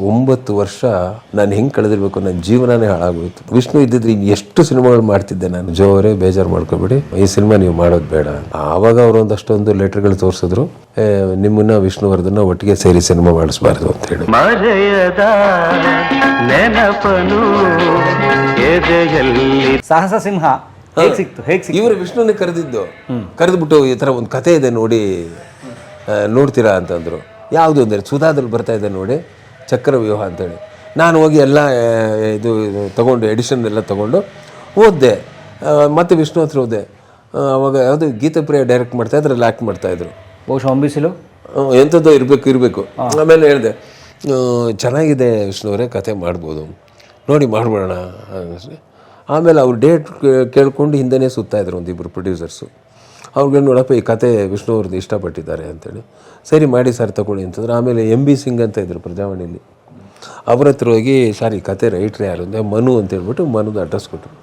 9 ವರ್ಷ ನಾನು ಹೆಂಗೆ ಕಳೆದಿರ್ಬೇಕು, ನನ್ನ ಜೀವನನೇ ಹಾಳಾಗೋಯ್ತು. ವಿಷ್ಣು ಇದ್ದಿದ್ರೆ ಎಷ್ಟು ಸಿನಿಮಾಗಳು ಮಾಡ್ತಿದ್ದೆ ನಾನು. ಜೋರೇ ಬೇಜಾರು ಮಾಡ್ಕೊಬೇಡಿ, ಈ ಸಿನಿಮಾ ನೀವು ಮಾಡೋದು ಬೇಡ. ಆವಾಗ ಅವರು ಒಂದಷ್ಟೊಂದು ಲೆಟರ್ಗಳು ತೋರಿಸಿದ್ರು, ನಿಮ್ಮನ್ನ ವಿಷ್ಣುವರ್ಧನ ಒಟ್ಟಿಗೆ ಸೇರಿ ಸಿನಿಮಾ ಮಾಡಿಸ್ಬಾರ್ದು ಅಂತ ಹೇಳಿ. ಸಾಹಸ ಸಿಂಹ ಇವರು ವಿಷ್ಣುನೇ ಕರೆದ್ಬಿಟ್ಟು ಈ ಥರ ಒಂದು ಕತೆ ಇದೆ ನೋಡಿ, ನೋಡ್ತೀರಾ ಅಂತಂದರು. ಯಾವುದು ಅಂದರೆ ಸುಧಾದಲ್ಲಿ ಬರ್ತಾ ಇದೆ ನೋಡಿ, ಚಕ್ರವ್ಯೂಹ ಅಂತೇಳಿ. ನಾನು ಹೋಗಿ ಎಲ್ಲ ಇದು ತೊಗೊಂಡು ಎಡಿಷನ್ ಎಲ್ಲ ತೊಗೊಂಡು ಓದಿದೆ. ಮತ್ತು ವಿಷ್ಣು ಹತ್ರ ಹೋದೆ. ಅವಾಗ ಯಾವುದು ಗೀತಪ್ರಿಯ ಡೈರೆಕ್ಟ್ ಮಾಡ್ತಾ ಅದ್ರಲ್ಲಿ ಆ್ಯಕ್ಟ್ ಮಾಡ್ತಾಯಿದ್ರು. ಬಹುಶಃ ಅಂಬಿಸಿಲು ಎಂಥದ್ದು ಇರಬೇಕು. ಆಮೇಲೆ ಹೇಳಿದೆ, ಚೆನ್ನಾಗಿದೆ ವಿಷ್ಣುವರೇ, ಕತೆ ಮಾಡ್ಬೋದು ನೋಡಿ, ಮಾಡ್ಬೋಣ. ಆಮೇಲೆ ಅವ್ರು ಡೇಟ್ ಕೇಳ್ಕೊಂಡು ಹಿಂದೆನೇ ಸುತ್ತಾಯಿದ್ರು ಒಂದಿಬ್ಬರು ಪ್ರೊಡ್ಯೂಸರ್ಸು. ಅವ್ರಿಗೆ ನೋಡಪ್ಪ ಈ ಕತೆ ವಿಷ್ಣುವ್ರದ್ದು ಇಷ್ಟಪಟ್ಟಿದ್ದಾರೆ ಅಂತೇಳಿ, ಸರಿ ಮಾಡಿ ಸರ್ ತಗೊಳ್ಳಿ ಅಂತಂದ್ರೆ. ಆಮೇಲೆ MB ಸಿಂಗ್ ಅಂತ ಇದ್ದರು ಪ್ರಜಾವಾಣಿಲಿ, ಅವ್ರ ಹತ್ರ ಹೋಗಿ ಸರ್ ಈ ಕತೆ ರೈಟ್ರ್ ಯಾರು ಅಂದರೆ ಮನು ಅಂತ ಹೇಳ್ಬಿಟ್ಟು ಮನುದು ಅಡ್ರೆಸ್ ಕೊಟ್ಟರು.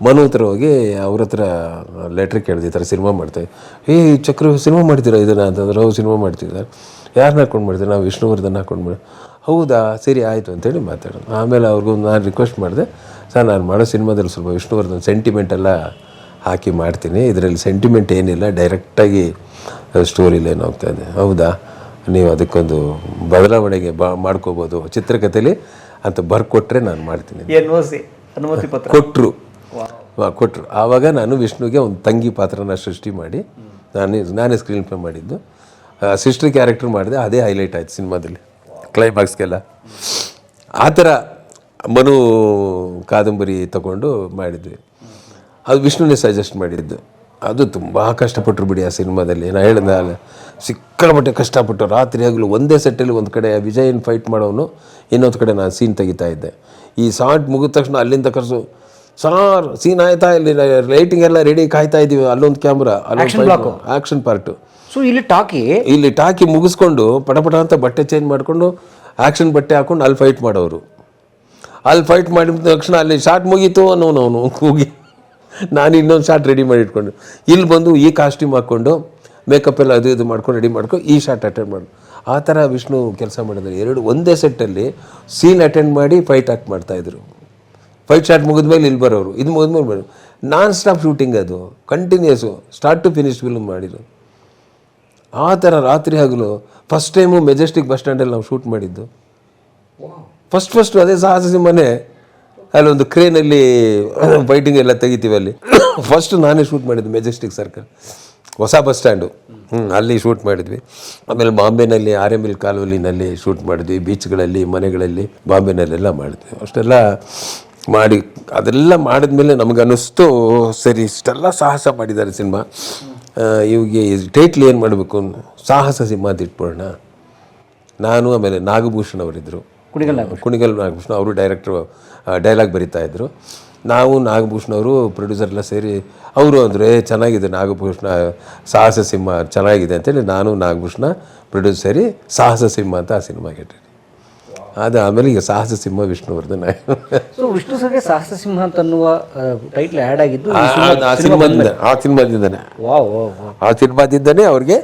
ಮನು ಹತ್ರ ಹೋಗಿ ಅವ್ರ ಹತ್ರ ಲೆಟ್ರ್ ಕೇಳಿದೆ, ಈ ಥರ ಸಿನಿಮಾ ಮಾಡ್ತಾಯಿ, ಚಕ್ರ ಸಿನಿಮಾ ಮಾಡ್ತೀರಾ ಇದನ್ನು ಅಂತಂದ್ರೆ. ಅವ್ರು ಸಿನಿಮಾ ಮಾಡ್ತಿದ್ದಾರೆ. ಯಾರನ್ನ ಹಾಕ್ಕೊಂಡು ಮಾಡ್ತೀರಾ? ನಾವು ವಿಷ್ಣುವರ್ಧನ್ ಹಾಕ್ಕೊಂಡು ಮಾಡಿ. ಹೌದಾ, ಸರಿ ಆಯಿತು ಅಂತೇಳಿ ಮಾತಾಡೋದು. ಆಮೇಲೆ ಅವ್ರಿಗೂ ನಾನು ರಿಕ್ವೆಸ್ಟ್ ಮಾಡಿದೆ, ಸರ್ ನಾನು ಮಾಡೋ ಸಿನಿಮಾದಲ್ಲಿ ಸ್ವಲ್ಪ ವಿಷ್ಣುವರ್ಧನ್ ಸೆಂಟಿಮೆಂಟೆಲ್ಲ ಹಾಕಿ ಮಾಡ್ತೀನಿ, ಇದರಲ್ಲಿ ಸೆಂಟಿಮೆಂಟ್ ಏನಿಲ್ಲ, ಡೈರೆಕ್ಟಾಗಿ ಸ್ಟೋರಿ ಲೈನ್ ಹೋಗ್ತಾಯಿದೆ. ಹೌದಾ, ನೀವು ಅದಕ್ಕೊಂದು ಬದಲಾವಣೆಗೆ ಮಾಡ್ಕೋಬೋದು ಚಿತ್ರಕಥೆಯಲ್ಲಿ ಅಂತ ಬರ್ಕೊಟ್ರೆ ನಾನು ಮಾಡ್ತೀನಿ. ಅನುಮತಿ ಪತ್ರ ಕೊಟ್ಟರು. ಆವಾಗ ನಾನು ವಿಷ್ಣುಗೆ ಒಂದು ತಂಗಿ ಪಾತ್ರನ ಸೃಷ್ಟಿ ಮಾಡಿ ನಾನೇ ಸ್ಕ್ರೀನ್ ಪ್ಲೇ ಮಾಡಿದ್ದು. ಸಿಸ್ಟರ್ ಕ್ಯಾರೆಕ್ಟರ್ ಮಾಡಿದೆ, ಅದೇ ಹೈಲೈಟ್ ಆಯಿತು ಸಿನಿಮಾದಲ್ಲಿ ಕ್ಲೈಮ್ಯಾಕ್ಸ್ಗೆಲ್ಲ. ಆ ಥರ ಮನು ಕಾದಂಬರಿ ತಗೊಂಡು ಮಾಡಿದ್ವಿ. ಅದು ವಿಷ್ಣುನೇ ಸಜೆಸ್ಟ್ ಮಾಡಿದ್ದು. ಅದು ತುಂಬ ಕಷ್ಟಪಟ್ಟರು ಬಿಡಿ ಆ ಸಿನಿಮಾದಲ್ಲಿ. ನಾನು ಹೇಳಿದ ಸಿಕ್ಕಾಪಟ್ಟೆ ಕಷ್ಟಪಟ್ಟು, ರಾತ್ರಿ ಆಗಲು ಒಂದೇ ಸೆಟ್ಟಲ್ಲಿ ಒಂದು ಕಡೆ ವಿಜಯನ್ ಫೈಟ್ ಮಾಡೋನು, ಇನ್ನೊಂದು ಕಡೆ ನಾನು ಸೀನ್ ತೆಗಿತಾ ಇದ್ದೆ. ಈ ಶಾರ್ಟ್ ಮುಗಿದ ತಕ್ಷಣ ಅಲ್ಲಿಂದ ಕರೆಸು, ಸಾರ್ ಸೀನ್ ಆಯ್ತಾ, ಇಲ್ಲಿ ಲೈಟಿಂಗ್ ಎಲ್ಲ ರೆಡಿ ಕಾಯ್ತಾ ಇದ್ದೀವಿ, ಅಲ್ಲೊಂದು ಕ್ಯಾಮ್ರಾ, ಅಲ್ಲೊಂದು ಆ್ಯಕ್ಷನ್ ಪಾರ್ಟು. ಸೊ ಇಲ್ಲಿ ಟಾಕಿ ಮುಗಿಸ್ಕೊಂಡು ಪಟಪಟ ಅಂತ ಬಟ್ಟೆ ಚೇಂಜ್ ಮಾಡಿಕೊಂಡು ಆ್ಯಕ್ಷನ್ ಬಟ್ಟೆ ಹಾಕ್ಕೊಂಡು ಅಲ್ಲಿ ಫೈಟ್ ಮಾಡೋರು. ಅಲ್ಲಿ ಫೈಟ್ ಮಾಡಿದ ತಕ್ಷಣ ಅಲ್ಲಿ ಶಾರ್ಟ್ ಮುಗೀತು ಅನ್ನೋನು ಹೋಗಿ ನಾನು ಇನ್ನೊಂದು ಶಾರ್ಟ್ ರೆಡಿ ಮಾಡಿ ಇಟ್ಕೊಂಡು ಇಲ್ಲಿ ಬಂದು ಈ ಕಾಸ್ಟ್ಯೂಮ್ ಹಾಕ್ಕೊಂಡು ಮೇಕಪ್ ಎಲ್ಲ ಅದು ಮಾಡ್ಕೊಂಡು ರೆಡಿ ಮಾಡ್ಕೊಂಡು ಈ ಶಾರ್ಟ್ ಅಟೆಂಡ್ ಮಾಡಿ. ಆ ಥರ ವಿಷ್ಣು ಕೆಲಸ ಮಾಡಿದ್ದಾರೆ. ಒಂದೇ ಸೆಟ್ಟಲ್ಲಿ ಸೀನ್ ಅಟೆಂಡ್ ಮಾಡಿ ಫೈಟ್ ಆ್ಯಕ್ಟ್ ಮಾಡ್ತಾಯಿದ್ರು. ಫೈಟ್ ಶಾರ್ಟ್ ಮುಗಿದ್ಮೇಲೆ ಇಲ್ಲಿ ಬರೋರು, ಇದು ಮುಗಿದ್ಮೇಲೆ ನಾನ್ ಸ್ಟಾಪ್ ಶೂಟಿಂಗ್, ಅದು continuous start to finish film ಮಾಡಿದ್ರು. ಆ ಥರ ರಾತ್ರಿ ಹಗಲು. ಫಸ್ಟ್ ಟೈಮು ಮೆಜೆಸ್ಟಿಕ್ ಬಸ್ ಸ್ಟ್ಯಾಂಡಲ್ಲಿ ನಾವು ಶೂಟ್ ಮಾಡಿದ್ದು. ಫಸ್ಟ್ ಅದೇ ಸಾಹಸ ಸಿಂಹನೇ. ಅಲ್ಲೊಂದು ಕ್ರೇನಲ್ಲಿ ಫೈಟಿಂಗ್ ಎಲ್ಲ ತೆಗಿತೀವಿ. ಅಲ್ಲಿ ಫಸ್ಟ್ ನಾನೇ ಶೂಟ್ ಮಾಡಿದ್ದು ಮೆಜೆಸ್ಟಿಕ್ ಸರ್ಕಲ್, ಹೊಸ ಬಸ್ ಸ್ಟ್ಯಾಂಡು, ಅಲ್ಲಿ ಶೂಟ್ ಮಾಡಿದ್ವಿ. ಆಮೇಲೆ ಬಾಂಬೆನಲ್ಲಿ RML ಕಾಲೋನಿನಲ್ಲಿ ಶೂಟ್ ಮಾಡಿದ್ವಿ, ಬೀಚ್ಗಳಲ್ಲಿ, ಮನೆಗಳಲ್ಲಿ, ಬಾಂಬೆನಲ್ಲೆಲ್ಲ ಮಾಡಿದ್ವಿ. ಅಷ್ಟೆಲ್ಲ ಮಾಡಿ ಅದೆಲ್ಲ ಮಾಡಿದ್ಮೇಲೆ ನಮಗನ್ನಿಸ್ತು, ಸರಿ ಇಷ್ಟೆಲ್ಲ ಸಾಹಸ ಮಾಡಿದ್ದಾರೆ ಸಿನಿಮಾ, ಇವಿಗೆ ಟೈಟ್ಲ್ ಏನು ಮಾಡಬೇಕು, ಸಾಹಸ ಸಿಂಹ ಅಂತ ಇಟ್ಬಿಡೋಣ. ನಾನು ಆಮೇಲೆ ನಾಗಭೂಷಣ್ ಅವರಿದ್ದರು, ಕುಣಿಗಲ್ ನಾಗಭೂಷಣ್ ಅವರು ಡೈರೆಕ್ಟ್ರು, ಡೈಲಾಗ್ ಬರಿತಾಯಿದ್ರು. ನಾವು ನಾಗಭೂಷಣ್ ಅವರು ಪ್ರೊಡ್ಯೂಸರ್ ಎಲ್ಲ ಸೇರಿ ಅವರು ಅಂದರೆ ಚೆನ್ನಾಗಿದೆ ನಾಗಭೂಷಣ ಸಾಹಸ ಸಿಂಹ ಚೆನ್ನಾಗಿದೆ ಅಂತೇಳಿ ನಾನು ನಾಗಭೂಷಣ ಪ್ರೊಡ್ಯೂಸರ್ ಸೇರಿ ಸಾಹಸ ಸಿಂಹ ಅಂತ ಆ ಸಿನಿಮಾಗೆ ಇಟ್ಟಿರಿ. ಅದು ಆಮೇಲೆ ಈಗ ಸಾಹಸ ಸಿಂಹ ವಿಷ್ಣುವರ್ಧನ್. ವಿಷ್ಣು ಸರ್ಗೆ ಸಾಹಸ ಸಿಂಹ ಅಂತ ಅನ್ನುವ ಟೈಟ್ಲ್ ಆ್ಯಡ್ ಆಗಿದ್ದು ಆ ಸಿನಿಮಾದಿಂದನೇ ಅವ್ರಿಗೆ.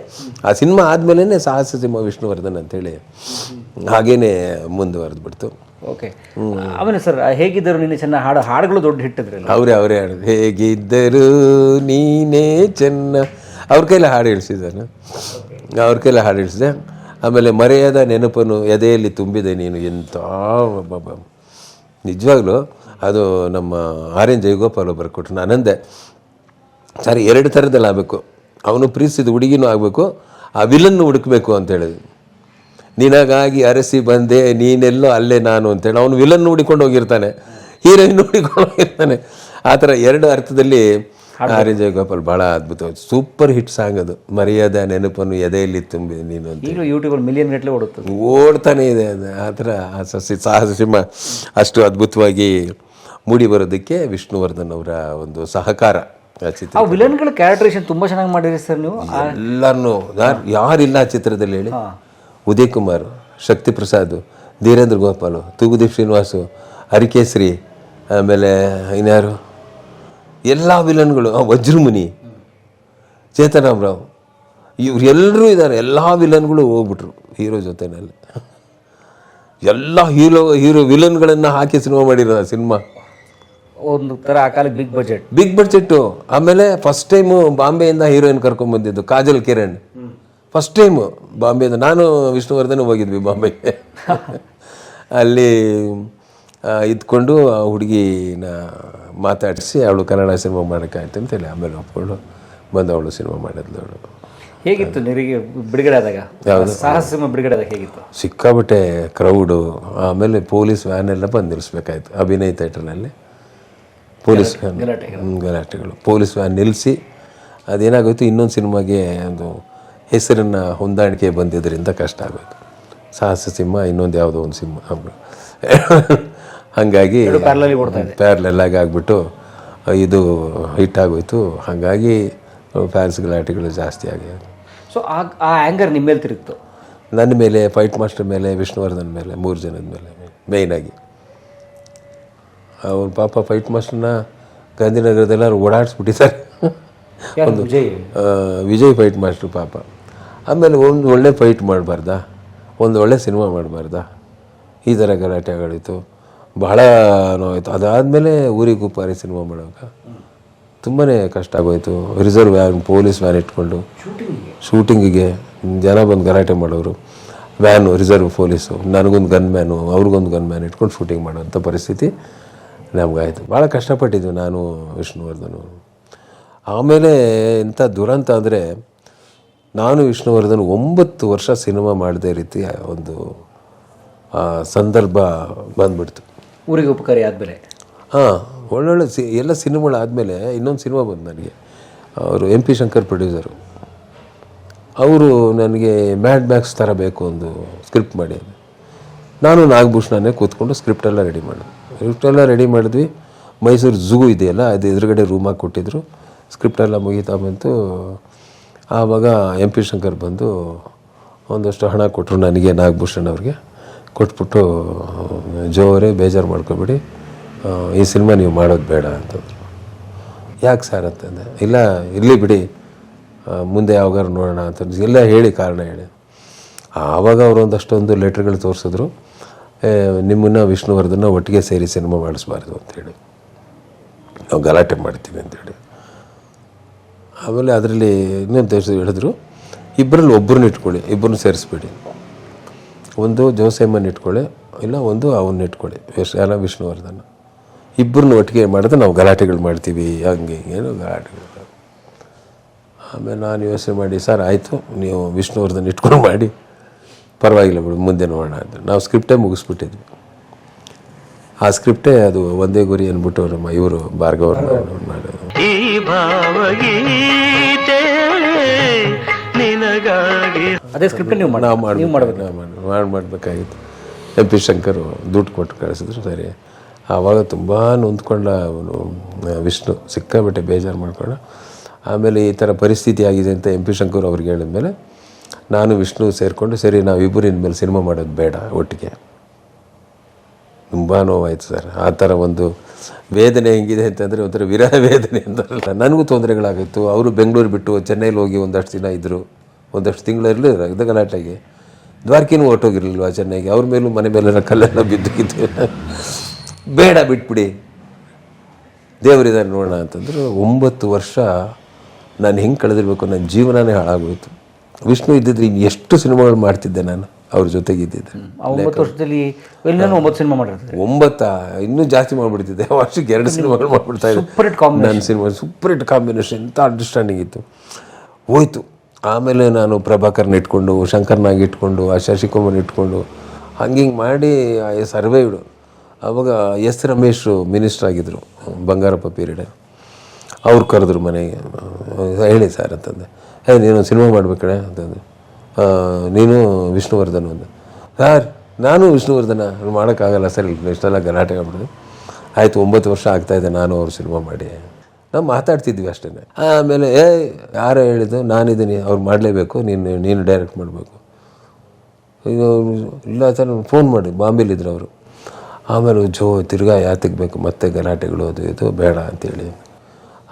ಆ ಸಿನಿಮಾ ಆದಮೇಲೆ ಸಾಹಸ ಸಿಂಹ ವಿಷ್ಣುವರ್ಧನ್ ಅಂತೇಳಿ ಹಾಗೇನೆ ಮುಂದುವರೆದು ಬಿಡ್ತು. ಓಕೆ. ಆಮೇಲೆ ಸರ್ ಹೇಗಿದ್ದರು ನೀನೇ ಚೆನ್ನ ಹಾಡುಗಳು ದೊಡ್ಡ ಹಿಟ್ಟಿದ್ರಲ್ಲ. ಅವರೇ ಹಾಡು, ಹೇಗಿದ್ದರು ನೀನೇ ಚೆನ್ನ, ಅವ್ರ ಕೈಲಿ ಹಾಡು ಹೇಳಿಸಿದೆ. ಆಮೇಲೆ ಮರೆಯದ ನೆನಪನ್ನು ಎದೆಯಲ್ಲಿ ತುಂಬಿದೆ ನೀನು, ಎಂಥ ನಿಜವಾಗ್ಲೂ ಅದು ನಮ್ಮ RN ಜಯಗೋಪಾಲ್ ಬರ್ಕೊಟ್ರು. ನಾನಂದೆ ಸರಿ 2 ಥರದಲ್ಲಿ ಆಗಬೇಕು, ಅವನು ಪ್ರೀತಿಸಿದ ಹುಡುಗಿನೂ ಆಗಬೇಕು, ಆ ವಿಲನ್ನು ಹುಡುಕಬೇಕು ಅಂತ ಹೇಳಿದ್ವಿ. ನಿನಗಾಗಿ ಅರಸಿ ಬಂದೆ ನೀನೆಲ್ಲೋ ಅಲ್ಲೇ ನಾನು ಅಂತೇಳಿ ಅವನು ವಿಲನ್ ಹುಡಿಕೊಂಡು ಹೋಗಿರ್ತಾನೆ, ಹೀರೋಯಿನ್ ಹುಡಿಕೊಂಡು ಹೋಗಿರ್ತಾನೆ. ಆ ಥರ 2 ಅರ್ಥದಲ್ಲಿ RN ಜಯಗೋಪಾಲ್ ಭಾಳ ಅದ್ಭುತ, ಸೂಪರ್ ಹಿಟ್ ಸಾಂಗ್ ಅದು, ಮರೆಯದ ನೆನಪನ್ನು ಎದೆಯಲ್ಲಿ ತುಂಬಿ ನೀನು ಅಂತ. ಯೂಟ್ಯೂಬಲ್ಲಿ ಮಿಲಿಯನ್ ಗಟ್ಟಲೆ ಓಡ್ತಾನೆ ಇದೆ ಅದು. ಆ ಥರ ಸಾಹಸ ಸಿಂಹ ಅಷ್ಟು ಅದ್ಭುತವಾಗಿ ಮೂಡಿ ಬರೋದಕ್ಕೆ ವಿಷ್ಣುವರ್ಧನ್ ಅವರ ಒಂದು ಸಹಕಾರ. ವಿಲನ್ಗಳ ಕ್ಯಾರೆಕ್ಟರೇಷನ್ ತುಂಬ ಚೆನ್ನಾಗಿ ಮಾಡಿರಿ ಸರ್ ನೀವು. ಎಲ್ಲರನ್ನೂ ಯಾರಿಲ್ಲ ಆ ಚಿತ್ರದಲ್ಲಿ ಹೇಳಿ. ಉದಯ್ ಕುಮಾರ್, ಶಕ್ತಿ ಪ್ರಸಾದ್, ಧೀರೇಂದ್ರ ಗೋಪಾಲು, ತೂಗುದೀಪ್ ಶ್ರೀನಿವಾಸು, ಹರಿಕೇಶ್ರಿ, ಆಮೇಲೆ ಇನ್ಯಾರು ಎಲ್ಲ ವಿಲನ್ಗಳು, ವಜ್ರಮುನಿ, ಚೇತನರಾವ್, ಇವರೆಲ್ಲರೂ ಇದ್ದಾರೆ. ಎಲ್ಲ ವಿಲನ್ಗಳು ಹೋಗ್ಬಿಟ್ರು ಹೀರೋ ಜೊತೆನಲ್ಲಿ. ಎಲ್ಲ ಹೀರೋ ವಿಲನ್ಗಳನ್ನು ಹಾಕಿ ಸಿನಿಮಾ ಮಾಡಿರೋ ಸಿನಿಮಾ. ಒಂದು ಥರ ಆ ಕಾಲಕ್ಕೆ ಬಿಗ್ ಬಡ್ಜೆಟ್ಟು. ಆಮೇಲೆ ಫಸ್ಟ್ ಟೈಮು ಬಾಂಬೆಯಿಂದ ಹೀರೋಯಿನ್ ಕರ್ಕೊಂಡ್ಬಂದಿದ್ದು ಕಾಜಲ್ ಕಿರಣ್. ಫಸ್ಟ್ ಟೈಮು ಬಾಂಬೆಯಿಂದ. ನಾನು ವಿಷ್ಣುವರ್ಧನ್ ಹೋಗಿದ್ವಿ ಬಾಂಬೆಗೆ. ಅಲ್ಲಿ ಇದ್ಕೊಂಡು ಆ ಹುಡುಗಿನ ಮಾತಾಡಿಸಿ ಅವಳು ಕನ್ನಡ ಸಿನಿಮಾ ಮಾಡೋಕ್ಕಾಯ್ತು ಅಂತೇಳಿ ಆಮೇಲೆ ಒಪ್ಕೊಂಡು ಬಂದು ಅವಳು ಸಿನಿಮಾ ಮಾಡಿದ್ಲು. ಅವಳು ಹೇಗಿತ್ತು ನಿನಗೆ ಬಿಡುಗಡೆ ಆದಾಗ? ಸಾಹಸ ಸಿನಿಮಾ ಬಿಡುಗಡೆ ಆದಾಗ ಹೇಗಿತ್ತು? ಸಿಕ್ಕಾಬಿಟ್ಟೆ ಕ್ರೌಡು. ಆಮೇಲೆ ಪೊಲೀಸ್ ವ್ಯಾನ್ ಎಲ್ಲ ಬಂದು ನಿಲ್ಲಿಸ್ಬೇಕಾಯ್ತು ಅಭಿನಯ್ ಥಿಯೇಟ್ರ್ನಲ್ಲಿ. ಪೊಲೀಸ್ ವ್ಯಾನ್ ಗಲಾಟೆಗಳು. ಪೊಲೀಸ್ ವ್ಯಾನ್ ನಿಲ್ಲಿಸಿ ಅದೇನಾಗೋಯ್ತು, ಇನ್ನೊಂದು ಸಿನಿಮಾಗೆ ಒಂದು ಹೆಸರನ್ನು ಹೊಂದಾಣಿಕೆ ಬಂದಿದ್ದರಿಂದ ಕಷ್ಟ ಆಗೋಯ್ತು. ಸಾಹಸ ಸಿಂಹ ಇನ್ನೊಂದು ಯಾವುದೋ ಒಂದು ಸಿಂಹ ಹಾಗಾಗಿ ಪ್ಯಾರಲೆಲ್ಲಾಗಿ ಆಗಿಬಿಟ್ಟು ಇದು ಹಿಟ್ ಆಗೋಯ್ತು. ಹಾಗಾಗಿ ಫ್ಯಾನ್ಸ್ ಗಲಾಟೆಗಳು ಜಾಸ್ತಿ ಆಗಿದೆ. ಸೊ ಆ ಆ್ಯಂಗರ್ ನಿಮ್ಮ ಮೇಲೆ ತಿರುಗಿತು? ನನ್ನ ಮೇಲೆ, ಫೈಟ್ ಮಾಸ್ಟರ್ ಮೇಲೆ, ವಿಷ್ಣುವರ್ಧನ್ ಮೇಲೆ, 3 ಜನದ ಮೇಲೆ ಮೇಯ್ನಾಗಿ. ಅವ್ರು ಪಾಪ ಫೈಟ್ ಮಾಸ್ಟರ್ನ ಗಾಂಧಿನಗರದೆಲ್ಲರೂ ಓಡಾಡಿಸ್ಬಿಟ್ಟಿದ್ದಾರೆ. ಒಂದು ವಿಜಯ್ ಫೈಟ್ ಮಾಸ್ಟ್ರು ಪಾಪ. ಆಮೇಲೆ ಒಂದು ಒಳ್ಳೆ ಫೈಟ್ ಮಾಡಬಾರ್ದಾ, ಒಂದು ಒಳ್ಳೆ ಸಿನಿಮಾ ಮಾಡಬಾರ್ದಾ, ಈ ಥರ ಗಲಾಟೆ ಆಗೋಯಿತು. ಬಹಳ ನೋವಾಯಿತು. ಅದಾದಮೇಲೆ ಊರಿಗೆ ಉಪ್ಪಾರಿ ಸಿನಿಮಾ ಮಾಡೋಕೆ ತುಂಬಾ ಕಷ್ಟ ಆಗೋಯಿತು. ರಿಸರ್ವ್ ವ್ಯಾನ್, ಪೊಲೀಸ್ ವ್ಯಾನ್ ಇಟ್ಕೊಂಡು ಶೂಟಿಂಗಿಗೆ ಜನ ಬಂದು ಗಲಾಟೆ ಮಾಡೋರು. ವ್ಯಾನು ರಿಸರ್ವ್ ಪೊಲೀಸು, ನನಗೊಂದು ಗನ್ ಮ್ಯಾನು, ಅವ್ರಿಗೊಂದು ಗನ್ ಮ್ಯಾನ್ ಇಟ್ಕೊಂಡು ಶೂಟಿಂಗ್ ಮಾಡೋಂಥ ಪರಿಸ್ಥಿತಿ ನಮಗಾಯಿತು. ಭಾಳ ಕಷ್ಟಪಟ್ಟಿದ್ದು ನಾನು ವಿಷ್ಣುವರ್ಧನು. ಆಮೇಲೆ ಎಂಥ ದುರಂತ ಅಂದರೆ, ನಾನು ವಿಷ್ಣುವರ್ಧನ್ 9 ವರ್ಷ ಸಿನಿಮಾ ಮಾಡದೇ ರೀತಿ ಒಂದು ಸಂದರ್ಭ ಬಂದ್ಬಿಡ್ತು. ಊರಿಗೆ ಉಪಕಾರಿ ಆದಮೇಲೆ ಒಳ್ಳೊಳ್ಳೆ ಎಲ್ಲ ಸಿನಿಮಾಗಳಾದಮೇಲೆ ಇನ್ನೊಂದು ಸಿನಿಮಾ ಬಂದು ನನಗೆ. ಅವರು MP ಶಂಕರ್ ಪ್ರೊಡ್ಯೂಸರು. ಅವರು ನನಗೆ ಮ್ಯಾಡ್ ಮ್ಯಾಕ್ಸ್ ಥರ ಬೇಕು ಒಂದು ಸ್ಕ್ರಿಪ್ಟ್ ಮಾಡಿ. ನಾನು ನಾಗಭೂಷಣನೇ ಕೂತ್ಕೊಂಡು ಸ್ಕ್ರಿಪ್ಟೆಲ್ಲ ರೆಡಿ ಮಾಡಿದ್ವಿ. ಮೈಸೂರು ಝೂ ಇದೆಯಲ್ಲ, ಅದು ಎದುರುಗಡೆ ರೂಮಾಗಿ ಕೊಟ್ಟಿದ್ರು. ಸ್ಕ್ರಿಪ್ಟೆಲ್ಲ ಮುಗಿತಾ ಬಂತು. ಆವಾಗ MP ಶಂಕರ್ ಬಂದು ಒಂದಷ್ಟು ಹಣ ಕೊಟ್ಟರು ನನಗೆ, ನಾಗಭೂಷಣ್ ಅವ್ರಿಗೆ ಕೊಟ್ಬಿಟ್ಟು, ಜೋರೇ ಬೇಜಾರು ಮಾಡ್ಕೊಬೇಡಿ, ಈ ಸಿನಿಮಾ ನೀವು ಮಾಡೋದು ಬೇಡ ಅಂತಂದರು. ಯಾಕೆ ಸರ್ ಅಂತಂದೆ. ಇಲ್ಲ ಇರಲಿ ಬಿಡಿ, ಮುಂದೆ ಯಾವಾಗಾರು ನೋಡೋಣ ಅಂತ ಎಲ್ಲ ಹೇಳಿ ಕಾರಣ ಹೇಳಿ. ಆವಾಗ ಅವರು ಒಂದಷ್ಟೊಂದು ಲೆಟ್ರ್ಗಳು ತೋರಿಸಿದ್ರು. ನಿಮ್ಮನ್ನು ವಿಷ್ಣುವರ್ಧನ ಒಟ್ಟಿಗೆ ಸೇರಿ ಸಿನಿಮಾ ಮಾಡಿಸ್ಬಾರ್ದು ಅಂಥೇಳಿ, ನಾವು ಗಲಾಟೆ ಮಾಡ್ತೀವಿ ಅಂತೇಳಿ. ಆಮೇಲೆ ಅದರಲ್ಲಿ ಇನ್ನೊಂದು ಹೇಳಿದ್ರು, ಇಬ್ಬರಲ್ಲಿ ಒಬ್ಬರನ್ನ ಇಟ್ಕೊಳ್ಳಿ, ಇಬ್ಬರನ್ನ ಸೇರಿಸ್ಬೇಡಿ. ಒಂದು ಜೋಸೆಮ್ಮನ್ ಇಟ್ಕೊಳ್ಳಿ, ಇಲ್ಲ ಒಂದು ಅವನ್ನ ಇಟ್ಕೊಳ್ಳಿ, ವಿಷ್ಣುವರ್ಧನ. ಇಬ್ಬರನ್ನ ಒಟ್ಟಿಗೆ ಮಾಡಿದ್ರೆ ನಾವು ಗಲಾಟೆಗಳು ಮಾಡ್ತೀವಿ, ಹಂಗೆ ಹಿಂಗೇನು ಗಲಾಟೆಗಳು. ಆಮೇಲೆ ನಾನು ಯೋಚನೆ ಮಾಡಿ, ಸರ್ ಆಯಿತು, ನೀವು ವಿಷ್ಣುವರ್ಧನ್ ಇಟ್ಕೊಂಡು ಮಾಡಿ, ಪರವಾಗಿಲ್ಲ ಬಿಡು, ಮುಂದೆ ನೋಡೋಣ ಅಂತ. ನಾವು ಸ್ಕ್ರಿಪ್ಟೇ ಮುಗಿಸ್ಬಿಟ್ಟಿದ್ವಿ. ಆ ಸ್ಕ್ರಿಪ್ಟೇ ಅದು ಒಂದೇ ಗುರಿ ಅಂದ್ಬಿಟ್ಟು ನಮ್ಮ ಇವರು ಭಾರ್ಗವ ಮಾಡೋದು. ಅದೇ ಸ್ಕ್ರಿಪ್ಟ್ ನೀವು ಮಾಡಬೇಕಾಗಿತ್ತು. MP ಶಂಕರು ದುಡ್ಡು ಕೊಟ್ಟು ಕಳಿಸಿದ್ರು. ಸರಿ, ಆವಾಗ ತುಂಬ ನೊಂದ್ಕೊಂಡ ಅವನು ವಿಷ್ಣು, ಸಿಕ್ಕಾಬಿಟ್ಟೆ ಬೇಜಾರು ಮಾಡ್ಕೊಂಡ. ಆಮೇಲೆ ಈ ಥರ ಪರಿಸ್ಥಿತಿ ಆಗಿದೆ ಅಂತ MP ಶಂಕರ್ ಅವ್ರಿಗೆ ಹೇಳಿದ್ಮೇಲೆ ನಾನು ವಿಷ್ಣು ಸೇರಿಕೊಂಡು, ಸರಿ ನಾವಿಬ್ಬರು ಇನ್ಮೇಲೆ ಸಿನಿಮಾ ಮಾಡೋದು ಬೇಡ ಒಟ್ಟಿಗೆ. ತುಂಬ ನೋವಾಯಿತು ಸರ್. ಆ ಥರ ಒಂದು ವೇದನೆ ಹೆಂಗಿದೆ ಅಂತಂದರೆ ಒಂಥರ ವಿರಹ ವೇದನೆ ಅಂತಾರಲ್ಲ, ನನಗೂ ತೊಂದರೆಗಳಾಗಿತ್ತು. ಅವರು ಬೆಂಗಳೂರು ಬಿಟ್ಟು ಚೆನ್ನೈಲಿ ಹೋಗಿ ಒಂದಷ್ಟು ದಿನ ಇದ್ದರು, ಒಂದಷ್ಟು ತಿಂಗಳಲ್ಲಿ ಇದು ಗಲಾಟೆಗೆ. ದ್ವಾರಕಿನೂ ಹೊರಟೋಗಿರಲಿಲ್ವ ಚೆನ್ನೈಗೆ, ಅವ್ರ ಮೇಲೂ ಮನೆ ಮೇಲೆಲ್ಲ ಕಲ್ಲೆಲ್ಲ ಬಿದ್ದಿದ್ದು. ಬೇಡ ಬಿಟ್ಬಿಡಿ, ದೇವರಿದ್ದಾರೆ ನೋಡೋಣ ಅಂತಂದರು. 9 ವರ್ಷ ನಾನು ಹೆಂಗೆ ಕಳೆದಿರಬೇಕು, ನನ್ನ ಜೀವನನೇ ಹಾಳಾಗೋಯ್ತು. ವಿಷ್ಣು ಇದ್ದಿದ್ರೆ ಇನ್ನು ಎಷ್ಟು ಸಿನಿಮಾಗಳು ಮಾಡ್ತಿದ್ದೆ ನಾನು ಅವ್ರ ಜೊತೆಗೆ ಇದ್ದಿದ್ದೆ. 9 ವರ್ಷದಲ್ಲಿ 9 ಸಿನಿಮಾ ಮಾಡಿರ್ತಾರೆ. 9 ಇನ್ನೂ ಜಾಸ್ತಿ ಮಾಡಿಬಿಡ್ತಿದ್ದೆ. ವರ್ಷಕ್ಕೆ 2 ಸಿನಿಮಾಗಳು ಮಾಡಿಬಿಡ್ತಾ ಇದ್ದೆ. ನನ್ನ ಸಿನಿಮಾ ಸೂಪರ್ ಹಿಟ್ ಕಾಂಬಿನೇಷನ್, ಎಂಥ ಅಂಡರ್ಸ್ಟ್ಯಾಂಡಿಂಗ್ ಇತ್ತು. ಹೋಯ್ತು. ಆಮೇಲೆ ನಾನು ಪ್ರಭಾಕರ್ನ ಇಟ್ಕೊಂಡು, ಶಂಕರ್ನಾಗ್ ಇಟ್ಕೊಂಡು, ಆ ಶಶಿಕುಮಾರ್ ಇಟ್ಕೊಂಡು ಹಿಂಗೆ ಮಾಡಿ ಸರ್ವೈವ್ಡು. ಆವಾಗ S ರಮೇಶ್ ಮಿನಿಸ್ಟರ್ ಆಗಿದ್ದರು, ಬಂಗಾರಪ್ಪ ಪೀರಿಯಡ್. ಅವ್ರು ಕರೆದ್ರು ಮನೆಗೆ. ಹೇಳಿ ಸರ್ ಅಂತಂದೆ. ನೀನು ಸಿನಿಮಾ ಮಾಡ್ಬೇಕಡೆ ಅಂತಂದು, ನೀನು ವಿಷ್ಣುವರ್ಧನ್ ಅಂದ. ಸರ್ ನಾನು ವಿಷ್ಣುವರ್ಧನ ಮಾಡೋಕ್ಕಾಗಲ್ಲ ಸರ್, ಇಷ್ಟೆಲ್ಲ ಗಲಾಟೆ ಆಗ್ಬಿಡಿದೆ. ಆಯಿತು, 9 ವರ್ಷ ಆಗ್ತಾಯಿದೆ ನಾನು ಅವ್ರು ಸಿನಿಮಾ ಮಾಡಿ. ನಾವು ಮಾತಾಡ್ತಿದ್ವಿ ಅಷ್ಟೇ. ಆಮೇಲೆ ಯಾರೋ ಹೇಳಿದ್ದು, ನಾನಿದ್ದೀನಿ, ಅವ್ರು ಮಾಡಲೇಬೇಕು, ನೀನು ಡೈರೆಕ್ಟ್ ಮಾಡಬೇಕು. ಇಲ್ಲ ಸರ್, ಫೋನ್ ಮಾಡಿ, ಬಾಂಬೆಲಿದ್ರು ಅವರು. ಆಮೇಲೆ ತಿರ್ಗಾ ಯಾತಕ್ಕೆ ಬೇಕು ಮತ್ತೆ ಗಲಾಟೆಗಳು, ಅದು ಇದು ಬೇಡ ಅಂತೇಳಿ.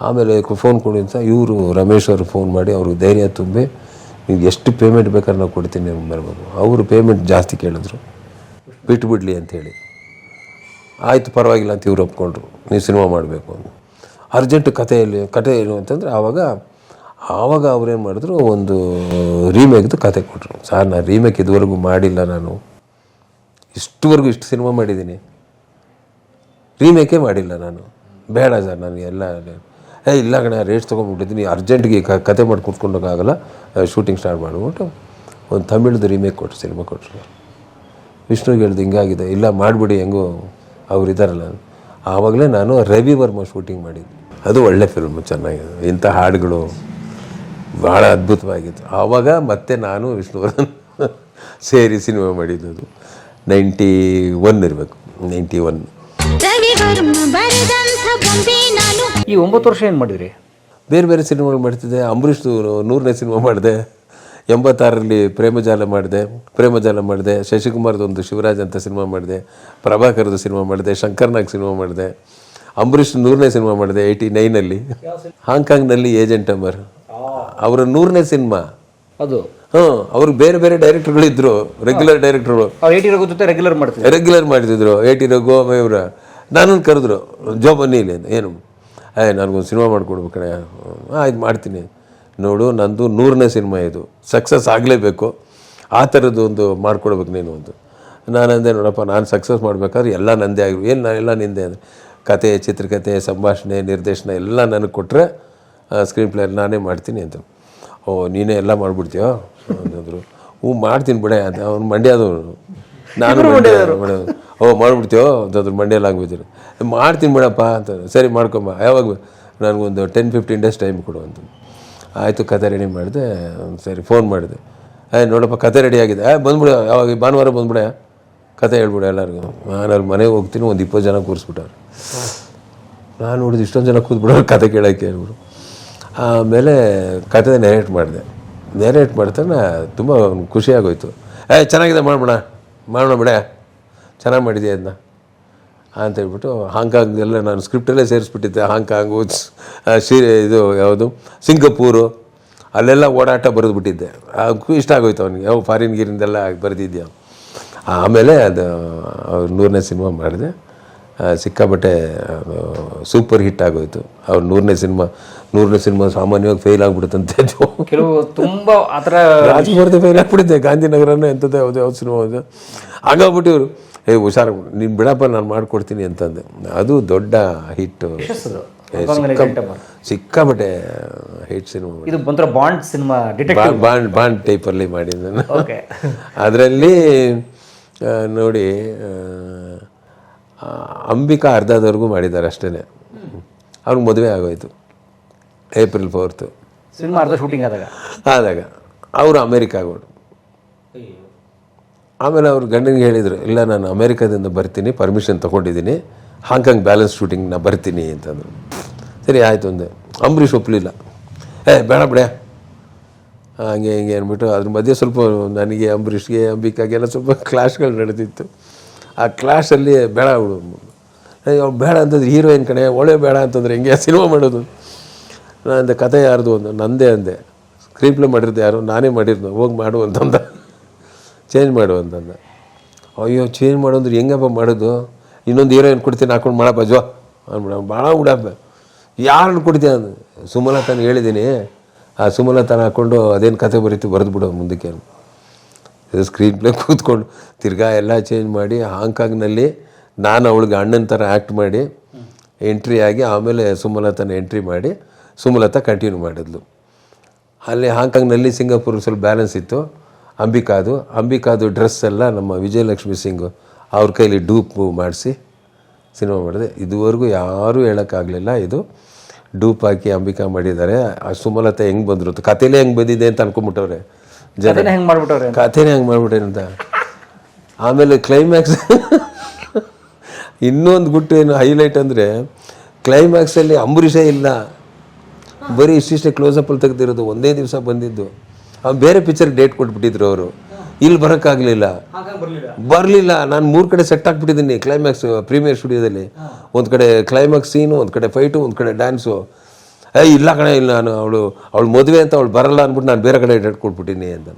ಆಮೇಲೆ ಫೋನ್ ಕೊಡಿ ಅಂತ ಇವರು ರಮೇಶ್ ಅವರು ಫೋನ್ ಮಾಡಿ ಅವ್ರಿಗೆ ಧೈರ್ಯ ತುಂಬಿ, ನೀವು ಎಷ್ಟು ಪೇಮೆಂಟ್ ಬೇಕಾದ್ರೆ ನಾವು ಕೊಡ್ತೀನಿ, ನೀವು ಬರ್ಬೋದು. ಅವರು ಪೇಮೆಂಟ್ ಜಾಸ್ತಿ ಕೇಳಿದ್ರು. ಬಿಟ್ಬಿಡ್ಲಿ ಅಂಥೇಳಿ. ಆಯಿತು ಪರವಾಗಿಲ್ಲ ಅಂತ ಇವ್ರು ಒಪ್ಕೊಂಡ್ರು, ನೀವು ಸಿನಿಮಾ ಮಾಡಬೇಕು ಅಂತ. ಅರ್ಜೆಂಟ್ ಕತೆ ಏನು ಅಂತಂದರೆ ಆವಾಗ ಅವ್ರೇನು ಮಾಡಿದ್ರು, ಒಂದು ರೀಮೇಕ್ದು ಕತೆ ಕೊಟ್ಟರು. ಸರ್ ನಾನು ರೀಮೇಕ್ ಇದುವರೆಗೂ ಮಾಡಿಲ್ಲ, ನಾನು ಇಷ್ಟುವರೆಗೂ ಇಷ್ಟು ಸಿನಿಮಾ ಮಾಡಿದ್ದೀನಿ, ರೀಮೇಕೇ ಮಾಡಿಲ್ಲ ನಾನು, ಬೇಡ ಸರ್ ನನಗೆ ಎಲ್ಲ ಇಲ್ಲ ಕಣ ರೇಟ್ಸ್ ತೊಗೊಂಡ್ಬಿಟ್ಟಿದ್ದೀನಿ, ಅರ್ಜೆಂಟ್ಗೆ ಕತೆ ಮಾಡಿ ಕೂತ್ಕೊಂಡೋಕ್ಕಾಗಲ್ಲ, ಶೂಟಿಂಗ್ ಸ್ಟಾರ್ಟ್ ಮಾಡಿಬಿಟ್ಟು ಒಂದು ತಮಿಳ್ದು ರೀಮೇಕ್ ಕೊಟ್ಟರು, ಸಿನಿಮಾ ಕೊಟ್ಟರು. ವಿಷ್ಣುಗೆ ಹೇಳ್ದು ಹಿಂಗಾಗಿದೆ, ಇಲ್ಲ ಮಾಡಿಬಿಡಿ ಹೆಂಗೂ ಅವ್ರು ಇದ್ದಾರಲ್ಲ. ಆವಾಗಲೇ ನಾನು ರವಿ ವರ್ಮ ಶೂಟಿಂಗ್ ಮಾಡಿದ್ದೆ, ಅದು ಒಳ್ಳೆ ಫಿಲ್ಮು, ಚೆನ್ನಾಗಿದೆ, ಇಂಥ ಹಾಡುಗಳು ಭಾಳ ಅದ್ಭುತವಾಗಿತ್ತು. ಆವಾಗ ಮತ್ತೆ ನಾನು ವಿಷ್ಣುವರ್ಧನ್ ಸೇರಿ ಸಿನಿಮಾ ಮಾಡಿದ್ದು 91 ಇರಬೇಕು, 91. ಈ 9 ವರ್ಷ ಏನು ಮಾಡಿದ್ರಿ? ಬೇರೆ ಬೇರೆ ಸಿನಿಮಾಗಳು ಮಾಡ್ತಿದ್ದೆ. ಅಂಬರೀಷ್ದು 100ನೇ ಸಿನಿಮಾ ಮಾಡಿದೆ, 86ರಲ್ಲಿ ಪ್ರೇಮಜಾಲ ಮಾಡಿದೆ, ಶಶಿಕುಮಾರ್ದೊಂದು ಶಿವರಾಜ್ ಅಂತ ಸಿನಿಮಾ ಮಾಡಿದೆ, ಪ್ರಭಾಕರ್ದು ಸಿನಿಮಾ ಮಾಡಿದೆ, ಶಂಕರ್ನಾಗ್ ಸಿನಿಮಾ ಮಾಡಿದೆ, ಅಂಬರೀಷ್ 100ನೇ ಸಿನಿಮಾ ಮಾಡಿದೆ 89ನಲ್ಲಿ ಹಾಂಗ್ಕಾಂಗ್ನಲ್ಲಿ ಏಜೆಂಟ್ ಅಮರ್, ಅವರ 100ನೇ ಸಿನಿಮಾ ಅದು. ಅವ್ರಿಗೆ ಬೇರೆ ಬೇರೆ ಡೈರೆಕ್ಟರ್ಗಳಿದ್ರು, ರೆಗ್ಯುಲರ್ ಡೈರೆಕ್ಟರ್ಗಳು. ಜೊತೆ ರೆಗ್ಯುಲರ್ ಮಾಡ್ತಿದ್ರು. AT ರಘು ಇವರು ನನ್ನನ್ನು ಕರೆದ್ರು, ಜೋ ಬನ್ನಿ ಇಲ್ಲಿ ಅಂತ. ಏನು ನನಗೊಂದು ಸಿನಿಮಾ ಮಾಡಿಕೊಡ್ಬೇಕಣೆ. ಆಯ್ತು ಮಾಡ್ತೀನಿ. ನೋಡು ನಂದು 100ನೇ ಸಿನಿಮಾ, ಇದು ಸಕ್ಸಸ್ ಆಗಲೇಬೇಕು, ಆ ಥರದ್ದು ಒಂದು ಮಾಡ್ಕೊಡ್ಬೇಕು ನೀನು ಅಂತ. ನಾನಂದೆ ನೋಡಪ್ಪ, ನಾನು ಸಕ್ಸಸ್ ಮಾಡಬೇಕಾದ್ರೆ ಎಲ್ಲ ನಂದೇ ಆಗಿರು. ಏನು ಎಲ್ಲ ನಿಂದೆ ಅಂದರೆ ಕತೆ, ಚಿತ್ರಕಥೆ, ಸಂಭಾಷಣೆ, ನಿರ್ದೇಶನ ಎಲ್ಲ ನನಗೆ ಕೊಟ್ಟರೆ ಸ್ಕ್ರೀನ್ ಪ್ಲೇ ನಾನೇ ಮಾಡ್ತೀನಿ ಅಂತ. ಓ ನೀನೇ ಎಲ್ಲ ಮಾಡಿಬಿಡ್ತೀಯೋ ಅಂತಂದರು. ಮಾಡ್ತೀನಿ ಬಿಡೆ ಅಂತ. ಅವ್ನು ಮಂಡ್ಯದವರು, ನಾನು ಮಾಡಿಬಿಡ್ತೀವೋ ಅಂತಂದ್ರು. ಮಂಡ್ಯಲ್ಲಿ ಆಗ್ಬಿಡ್ತೀರಿ, ಮಾಡ್ತೀನಿ ಬಿಡಪ್ಪ ಅಂತ. ಸರಿ ಮಾಡ್ಕೊಂಬ, ಯಾವಾಗ ನನಗೊಂದು 10-15 ಡೇಸ್ ಟೈಮ್ ಕೊಡು ಅಂತ. ಆಯಿತು, ಕತೆ ರೆಡಿ ಮಾಡಿದೆ. ಸರಿ ಫೋನ್ ಮಾಡಿದೆ, ನೋಡಪ್ಪ ಕತೆ ರೆಡಿ ಆಗಿದೆ, ಬಂದ್ಬಿಡ, ಯಾವಾಗ ಭಾನುವಾರ ಬಂದ್ಬಿಡ, ಕತೆ ಹೇಳ್ಬಿಡ ಎಲ್ಲರಿಗೂ. ನಾನು ಅವ್ರ ಮನೆಗೆ ಹೋಗ್ತೀನಿ, ಒಂದು 20 ಜನ ಕೂರಿಸ್ಬಿಟ್ಟವ್ರು. ನಾನು ನೋಡಿದ್ದು ಇಷ್ಟೊಂದು ಜನ ಕೂತ್ಬಿಡೋರು ಕತೆ ಕೇಳೋಕ್ಕೆ ಹೇಳ್ಬಿಡು. ಆಮೇಲೆ ಕತೆ ನೆರೇಟ್ ಮಾಡ್ತಾನೆ ತುಂಬ ಖುಷಿಯಾಗೋಯ್ತು. ಚೆನ್ನಾಗಿದೆ, ಮಾಡೋಣ ಬಿಡ, ಚೆನ್ನಾಗಿ ಮಾಡಿದೆ ಅದನ್ನ ಅಂತ ಹೇಳ್ಬಿಟ್ಟು ಹಾಂಗ್ಕಾಂಗ್ದೆಲ್ಲ ನಾನು ಸ್ಕ್ರಿಪ್ಟಲ್ಲೇ ಸೇರಿಸ್ಬಿಟ್ಟಿದ್ದೆ. ಹಾಂಗ್ಕಾಂಗು, ಇದು ಯಾವುದು ಸಿಂಗಪೂರು, ಅಲ್ಲೆಲ್ಲ ಓಡಾಟ ಬರೆದುಬಿಟ್ಟಿದ್ದೆ. ಇಷ್ಟ ಆಗೋಯ್ತು ಅವನಿಗೆ, ಯಾವ ಫಾರಿನ್ ಗೀರಿಂದೆಲ್ಲ ಬರೆದಿದ್ದೆ. ಆಮೇಲೆ ಅದು 100ನೇ ಸಿನಿಮಾ ಮಾಡಿದೆ, ಸಿಕ್ಕಾಬಟ್ಟೆ ಸೂಪರ್ ಹಿಟ್ ಆಗೋಯ್ತು. ಅವ್ರು 100ನೇ ಸಿನಿಮಾ ಸಾಮಾನ್ಯವಾಗಿ ಫೇಲ್ ಆಗಿಬಿಡುತ್ತಂತೆ. ಕೆಲವು ತುಂಬ ಆ ಥರ ರಾಜಕುಮಾರ್ದು ಫೇಲ್ ಆಗಿಬಿಟ್ಟಿದ್ದೆ, ಗಾಂಧಿನಗರನೇ ಎಂಥದ್ದು ಯಾವ್ದು ಸಿನಿಮಾ ಅದು. ಹಾಗಾಗ್ಬಿಟ್ಟು ಇವರು ಹುಷಾರು ನೀನು ಬಿಡಪ್ಪ ನಾನು ಮಾಡಿಕೊಡ್ತೀನಿ ಅಂತಂದೆ. ಅದು ದೊಡ್ಡ ಹಿಟ್ಟು, ಸಿಕ್ಕಾಬಟ್ಟೆ ಹಿಟ್ ಸಿನಿಮಾ. ಇದು ಒಂಥರ ಬಾಂಡ್ ಸಿನಿಮಾ, ಬಾಂಡ್ ಟೈಪಲ್ಲಿ ಮಾಡಿದ್ದೆ ನಾನು. ಅದರಲ್ಲಿ ನೋಡಿ ಅಂಬಿಕಾ ಅರ್ಧದವರೆಗೂ ಮಾಡಿದ್ದಾರೆ ಅಷ್ಟೇ. ಅವ್ರಿಗೆ ಮದುವೆ ಆಗೋಯ್ತು April 4th ಸಿನಿಮಾ ಅರ್ಧ ಶೂಟಿಂಗ್ ಆದಾಗ ಅವರು ಅಮೇರಿಕಾಗೆ ಹೋದ್ರು. ಆಮೇಲೆ ಅವ್ರು ಗಂಡನಿಗೆ ಹೇಳಿದರು, ಇಲ್ಲ ನಾನು ಅಮೇರಿಕಾದಿಂದ ಬರ್ತೀನಿ, ಪರ್ಮಿಷನ್ ತೊಗೊಂಡಿದ್ದೀನಿ, ಹಾಂಗ್ಕಾಂಗ್ ಬ್ಯಾಲೆನ್ಸ್ ಶೂಟಿಂಗ್ ನಾ ಬರ್ತೀನಿ ಅಂತಂದರು. ಸರಿ ಆಯಿತು ಅಂದೆ. ಅಂಬರೀಷ್ ಒಪ್ಪಲಿಲ್ಲ, ಬೇಡ ಬಿಡ ಹಂಗೆ ಹಿಂಗೆ ಅಂದ್ಬಿಟ್ಟು. ಅದ್ರ ಮಧ್ಯೆ ಸ್ವಲ್ಪ ನನಗೆ ಅಂಬರೀಷ್ಗೆ ಅಂಬಿಕಾಗೆಲ್ಲ ಸ್ವಲ್ಪ ಕ್ಲಾಶ್ಗಳು ನಡೆದಿತ್ತು. ಆ ಕ್ಲಾಶಲ್ಲಿ ಬೇಡ ಅವಳು ಬೇಡ ಅಂತಂದ್ರೆ ಹೀರೋಯಿನ್ ಕಣೆ, ಒಳ್ಳೆ ಬೇಡ ಅಂತಂದ್ರೆ ಹೆಂಗೆ ಸಿನಿಮಾ ಮಾಡೋದು. ನಾನು ಅಂದೆ ಕತೆ ಯಾರ್ದು ಅಂದ, ನಂದೇ ಅಂದೆ. ಸ್ಕ್ರೀನ್ ಪ್ಲೇ ಮಾಡಿರೋದು ಯಾರು, ನಾನೇ ಮಾಡಿರೋದು, ಹೋಗಿ ಮಾಡು ಅಂತಂದ. ಚೇಂಜ್ ಮಾಡು ಅಂತಂದ. ಅಯ್ಯೋ ಚೇಂಜ್ ಮಾಡೋದ್ರೆ ಹೆಂಗಪ್ಪ ಮಾಡೋದು, ಇನ್ನೊಂದು ಹೀರೋಯಿನ್ ಕೊಡ್ತೀನಿ ಹಾಕೊಂಡು ಮಾಡಪ್ಪ ಜೋ ಅಂದ್ಬಿಡ. ಭಾಳ ಉಡಪ್ಪ, ಯಾರನ್ನು ಕೊಡ್ತೀಯ ಅಂದ. ಸುಮಲತಾನ ಹೇಳಿದ್ದೀನಿ, ಆ ಸುಮಲತಾನ ಹಾಕ್ಕೊಂಡು ಅದೇನು ಕತೆ ಬರೆದು ಬಿಡೋ ಮುಂದಕ್ಕೆ. ಇದು ಸ್ಕ್ರೀನ್ ಪ್ಲೇ ಕೂತ್ಕೊಂಡು ತಿರ್ಗಾ ಎಲ್ಲ ಚೇಂಜ್ ಮಾಡಿ ಹಾಂಗ್ಕಾಂಗ್ನಲ್ಲಿ ನಾನು ಅವಳಿಗೆ ಅಣ್ಣನ ಥರ ಆ್ಯಕ್ಟ್ ಮಾಡಿ ಎಂಟ್ರಿ ಆಗಿ, ಆಮೇಲೆ ಸುಮಲತಾನ ಎಂಟ್ರಿ ಮಾಡಿ ಸುಮಲತಾ ಕಂಟಿನ್ಯೂ ಮಾಡಿದ್ಲು. ಅಲ್ಲಿ ಹಾಂಗ್ಕಾಂಗ್ನಲ್ಲಿ ಸಿಂಗಾಪುರ್ಗೆ ಸ್ವಲ್ಪ ಬ್ಯಾಲೆನ್ಸ್ ಇತ್ತು. ಅಂಬಿಕಾದು ಡ್ರೆಸ್ ಎಲ್ಲ ನಮ್ಮ ವಿಜಯಲಕ್ಷ್ಮಿ ಸಿಂಗ್ ಅವ್ರ ಕೈಲಿ ಡೂಪ್ ಮಾಡಿಸಿ ಸಿನಿಮಾ ಮಾಡಿದೆ. ಇದುವರೆಗೂ ಯಾರೂ ಹೇಳೋಕ್ಕಾಗಲಿಲ್ಲ ಇದು ಡೂಪ್ ಹಾಕಿ ಅಂಬಿಕಾ ಮಾಡಿದ್ದಾರೆ. ಆ ಸುಮಲತಾ ಹೆಂಗೆ ಬಂದರು, ಕಥೆಲೇ ಹೆಂಗೆ ಬಂದಿದೆ ಅಂತ ಅನ್ಕೊಂಬಿಟ್ಟವ್ರೆ ಜನ, ಕಥೆನೇ ಹೆಂಗೆ ಮಾಡಿಬಿಟ್ಟೆ ಅಂತ. ಆಮೇಲೆ ಕ್ಲೈಮ್ಯಾಕ್ಸ್ ಇನ್ನೊಂದು ಗುಟ್ಟು ಏನು ಹೈಲೈಟ್ ಅಂದರೆ, ಕ್ಲೈಮ್ಯಾಕ್ಸಲ್ಲಿ ಅಂಬರೀಷೇ ಇಲ್ಲ, ಬರೀ ಇಷ್ಟಿಷ್ಟೇ ಕ್ಲೋಸಪ್ಪಲ್ಲಿ ತೆಗೆದಿರೋದು, ಒಂದೇ ದಿವಸ ಬಂದಿದ್ದು. ಬೇರೆ ಪಿಕ್ಚರ್ಗೆ ಡೇಟ್ ಕೊಟ್ಬಿಟ್ಟಿದ್ರು ಅವರು, ಇಲ್ಲಿ ಬರೋಕ್ಕಾಗಲಿಲ್ಲ. ನಾನು 3 ಕಡೆ ಸೆಟ್ ಹಾಕ್ಬಿಟ್ಟಿದ್ದೀನಿ ಕ್ಲೈಮ್ಯಾಕ್ಸ್ ಪ್ರೀಮಿಯರ್ ಸ್ಟುಡಿಯೋದಲ್ಲಿ. ಒಂದು ಕಡೆ ಕ್ಲೈಮ್ಯಾಕ್ಸ್ ಸೀನು, ಒಂದು ಕಡೆ ಫೈಟು, ಒಂದು ಕಡೆ ಡ್ಯಾನ್ಸು. ಇಲ್ಲ ಕಣೆ, ಇಲ್ಲ ನಾನು ಅವಳು ಮದುವೆ ಅಂತ ಅವಳು ಬರಲ್ಲ ಅಂದ್ಬಿಟ್ಟು ನಾನು ಬೇರೆ ಕಡೆ ಡೇಟ್ ಕೊಟ್ಬಿಟ್ಟಿನಿ ಅಂತ.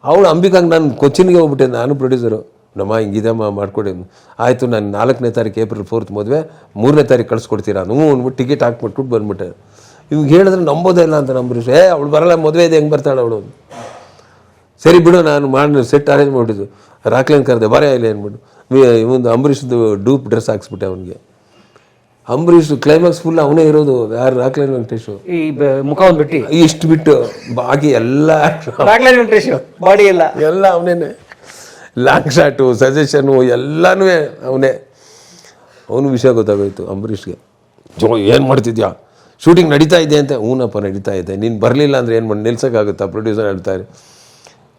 ಅವಳು ಅಂಬಿಕಾಂಗೆ ನಾನು ಕೊಚ್ಚಿನ್ಗೆ ಹೋಗ್ಬಿಟ್ಟೆ, ನಾನು ಪ್ರೊಡ್ಯೂಸರು. ನಮ್ಮ ಹಿಂಗಿದಮ್ಮ ಮಾಡಿಕೊಡಿ. ಆಯಿತು, ನಾನು 4ನೇ ತಾರೀಕು ಏಪ್ರಿಲ್ 4th ಮದುವೆ, 3ನೇ ತಾರೀಕು ಕಳಿಸ್ಕೊಡ್ತೀರಾ? ಅಂದ್ಬಿಟ್ಟು ಟಿಕೆಟ್ ಹಾಕ್ಬಿಟ್ಟು ಬಂದ್ಬಿಟ್ಟೆ. ಇವಾಗ ಹೇಳಿದ್ರೆ ನಂಬೋದೇ ಇಲ್ಲ ಅಂತ ಅಂಬರೀಷ್. ಅವಳು ಬರಲ್ಲ, ಮದುವೆ ಇದೆ, ಹೆಂಗೆ ಬರ್ತಾಳೆ ಅವಳು? ಸರಿ ಬಿಡು, ನಾನು ಮಾಡಿ ಸೆಟ್ ಅರೇಂಜ್ ಮಾಡಿದ್ದು. ರಾಕ್ಲೈನ್ ಕರೆದೆ, ಬರೇ ಇಲ್ಲ ಅಂದ್ಬಿಟ್ಟು ಒಂದು ಅಂಬರೀಷ್ದು ಡೂಪ್ ಡ್ರೆಸ್ ಹಾಕ್ಸ್ಬಿಟ್ಟೆ ಅವನಿಗೆ. ಅಂಬರೀಷ್ ಕ್ಲೈಮ್ಯಾಕ್ಸ್ ಫುಲ್ ಅವನೇ ಇರೋದು. ಯಾರು? ರಾಕ್ಲೈನ್ ವೆಂಕಟೇಶು. ಈ ಮುಖ ಒಂದು ಬಿಟ್ಟು ಇಷ್ಟು ಬಿಟ್ಟು ಬಾಕಿ ಎಲ್ಲ ರಾಕ್ಲೈನ್ ವೆಂಕಟೇಶ್ ಬಾಡಿ ಎಲ್ಲ ಅವನೇನೆ. ಲಾಂಗ್ ಶಾಟು, ಸಜೆಷನು ಎಲ್ಲನೂ ಅವನೇ. ಅವನು ವಿಷಯ ಗೊತ್ತಾಗೋಯ್ತು ಅಂಬರೀಷ್ಗೆ. ಏನು ಮಾಡ್ತಿದ್ಯಾ? ಶೂಟಿಂಗ್ ನಡೀತಾ ಇದೆ ಅಂತ. ಹೂನಪ್ಪ ನಡೀತಾ ಇದೆ. ನೀನು ಬರಲಿಲ್ಲ ಅಂದರೆ ಏನು ಮಾಡಿ ನಿಲ್ಸೋಕ್ಕಾಗುತ್ತಾ? ಪ್ರೊಡ್ಯೂಸರ್ ಹೇಳ್ತಾರೆ.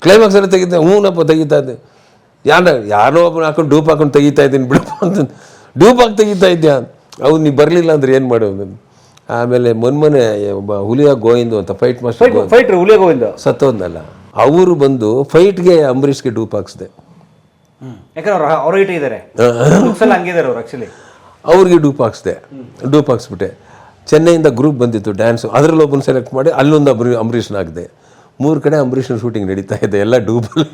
ಕ್ಲೈಮ್ಯಾಕ್ಸ್ ಎಲ್ಲ ತೆಗಿತಾ. ಹೂನಪ್ಪ ತೆಗಿತಾ ಇದ್ದೆ. ಯಾರೋ ಒಬ್ಬನ ಹಾಕೊಂಡು ಡೂಪ್ ಹಾಕೊಂಡು ತೆಗಿತಾ ಇದ್ದೀನಿ ಬಿಡಪ್ಪ ಅಂತ. ಡೂಪ್ ಹಾಕಿ ತೆಗಿತಾ ಇದ್ಯಾ? ಅವ್ನು ನೀವು ಬರಲಿಲ್ಲ ಅಂದ್ರೆ ಏನು ಮಾಡೋದು? ಆಮೇಲೆ ಮೊನ್ನೆ ಒಬ್ಬ ಹುಲಿಯ ಗೋವಿಂದು ಅಂತ ಫೈಟ್ ಮಾಸ್ಟರ್ ಹುಲಿಯ ಗೋವಿಂದ ಸತ್ತೋದ್ನಲ್ಲ, ಅವರು ಬಂದು ಫೈಟ್ಗೆ ಅಂಬರೀಷ್ಗೆ ಡೂಪ್ ಹಾಕ್ಸಿದೆ. ಯಾಕಂದ್ರೆ ಅವ್ರು ಇಟ್ಟಿದ್ದಾರೆ ಹಂಗಿದ್ದಾರೆ ಅವ್ರು ಆ್ಯಕ್ಚುಲಿ. ಅವ್ರಿಗೆ ಡೂಪ್ ಹಾಕ್ಸಿದೆ. ಡೂಪ್ ಹಾಕ್ಸ್ಬಿಟ್ಟೆ. ಚೆನ್ನೈಯಿಂದ ಗ್ರೂಪ್ ಬಂದಿತ್ತು ಡ್ಯಾನ್ಸು, ಅದರಲ್ಲಿ ಒಬ್ಬನ ಸೆಲೆಕ್ಟ್ ಮಾಡಿ ಅಲ್ಲೊಂದು ಅಂಬರೀಷ್ನ ಹಾಕಿದೆ. 3 ಕಡೆ ಅಂಬರೀಷ್ನ ಶೂಟಿಂಗ್ ನಡೀತಾ ಇದೆ, ಎಲ್ಲ ಡೂಪಲ್ಲಿ.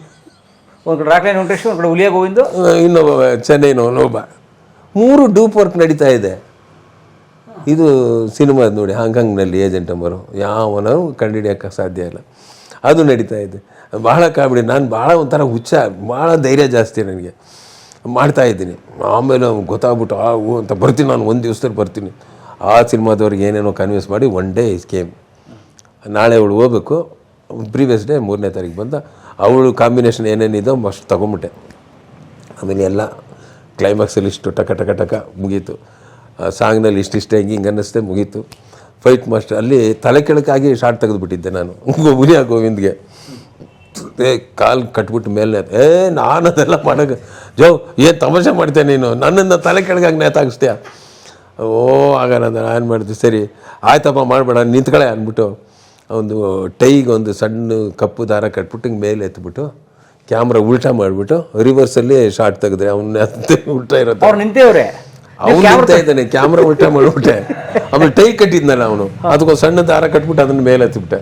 ಒಂದು ಕಡೆ ರಾಕ್ಲೈನ್ ವೆಂಕಟೇಶ್, ಒಂದು ಕಡೆ ಹುಲಿಯ ಗೋವಿಂದ, ಇನ್ನೊಬ್ಬ ಚೆನ್ನೈನೊಬ್ಬ. 3 ಡೂಪ್ ವರ್ಕ್ ನಡೀತಾ ಇದೆ. ಇದು ಸಿನಿಮಾದ ನೋಡಿ, ಹಾಂಗ್ಕಾಂಗ್ನಲ್ಲಿ ಏಜೆಂಟ್ ನಂಬರು ಯಾವನೂ ಕಂಡುಹಿಡಿಯೋಕ್ಕೆ ಸಾಧ್ಯ ಇಲ್ಲ. ಅದು ನಡೀತಾ ಇದೆ. ಭಾಳ ಕಾಮಿಡಿ. ನಾನು ಭಾಳ ಒಂಥರ ಹುಚ್ಚ, ಭಾಳ ಧೈರ್ಯ ಜಾಸ್ತಿ ನನಗೆ. ಮಾಡ್ತಾಯಿದ್ದೀನಿ. ಆಮೇಲೆ ಗೊತ್ತಾಗ್ಬಿಟ್ಟು ಅಂತ ಬರ್ತೀನಿ, ನಾನು ಒಂದು ದಿವಸದಲ್ಲಿ ಬರ್ತೀನಿ. ಆ ಸಿನಿಮಾದವ್ರಿಗೆ ಏನೇನೋ ಕನ್ವಿನ್ಸ್ ಮಾಡಿ ಒನ್ ಡೇ ಇಸ್ ಕೇಮ್. ನಾಳೆ ಅವಳು ಹೋಗ್ಬೇಕು. ಪ್ರೀವಿಯಸ್ ಡೇ 3ನೇ ತಾರೀಕು ಬಂದ. ಅವಳು ಕಾಂಬಿನೇಷನ್ ಏನೇನಿದೋ ಅಷ್ಟು ತೊಗೊಂಬಿಟ್ಟೆ. ಆಮೇಲೆ ಎಲ್ಲ ಕ್ಲೈಮ್ಯಾಕ್ಸಲ್ಲಿ ಇಷ್ಟು ಟಕ ಟಕ ಟಕ ಮುಗೀತು. ಸಾಂಗ್ನಲ್ಲಿ ಇಷ್ಟಿಷ್ಟೇ ಹಿಂಗೆ ಅನ್ನಿಸ್ದೆ, ಮುಗೀತು. ಫೈಟ್ ಮಾಸ್ಟರ್ ಅಲ್ಲಿ ತಲೆ ಕೆಳಕಾಗಿ ಶಾರ್ಟ್ ತೆಗೆದುಬಿಟ್ಟಿದ್ದೆ ನಾನು ಹುಲಿಯ ಗೋವಿಂದ್ಗೆ. ಕಾಲು ಕಟ್ಬಿಟ್ಟು ಮೇಲೆ ನಾನು ಅದೆಲ್ಲ ಮಾಡೋಕೆ ಏನು ತಮಾಷೆ ಮಾಡ್ತೇನೆ ನೀನು, ನನ್ನನ್ನು ತಲೆ ಕೆಳಗಾಗಿ ನೇತಾಗಿಸ್ತೀಯ? ಆಗ ನಾನು ಮಾಡ್ತೀವಿ. ಸರಿ ಆಯ್ತಪ್ಪ ಮಾಡಬೇಡ, ನಿಂತ್ಕಳೆ ಅಂದ್ಬಿಟ್ಟು ಒಂದು ಟೈಗೆ ಒಂದು ಸಣ್ಣ ಕಪ್ಪು ದಾರ ಕಟ್ಬಿಟ್ಟು ಹಿಂಗೆ ಮೇಲೆ ಎತ್ಬಿಟ್ಟು ಕ್ಯಾಮ್ರಾ ಉಲ್ಟಾ ಮಾಡಿಬಿಟ್ಟು ರಿವರ್ಸಲ್ಲಿ ಶಾರ್ಟ್ ತೆಗೆದ್ರೆ ಅವ್ನ ಉಲ್ಟಾ ಇರುತ್ತೆ. ಅವ್ರು ನಿಂತೇವ್ರೆ, ಅವ್ನು ನಿಂತಾ ಇದ್ದಾನೆ, ಕ್ಯಾಮ್ರಾ ಉಲ್ಟಾ ಮಾಡಿಬಿಟ್ಟೆ. ಆಮೇಲೆ ಟೈ ಕಟ್ಟಿದ್ನಲ್ಲ ಅವನು, ಅದಕ್ಕೊಂದು ಸಣ್ಣ ದಾರ ಕಟ್ಬಿಟ್ಟು ಅದನ್ನ ಮೇಲೆ ಎತ್ಬಿಟ್ಟೆ.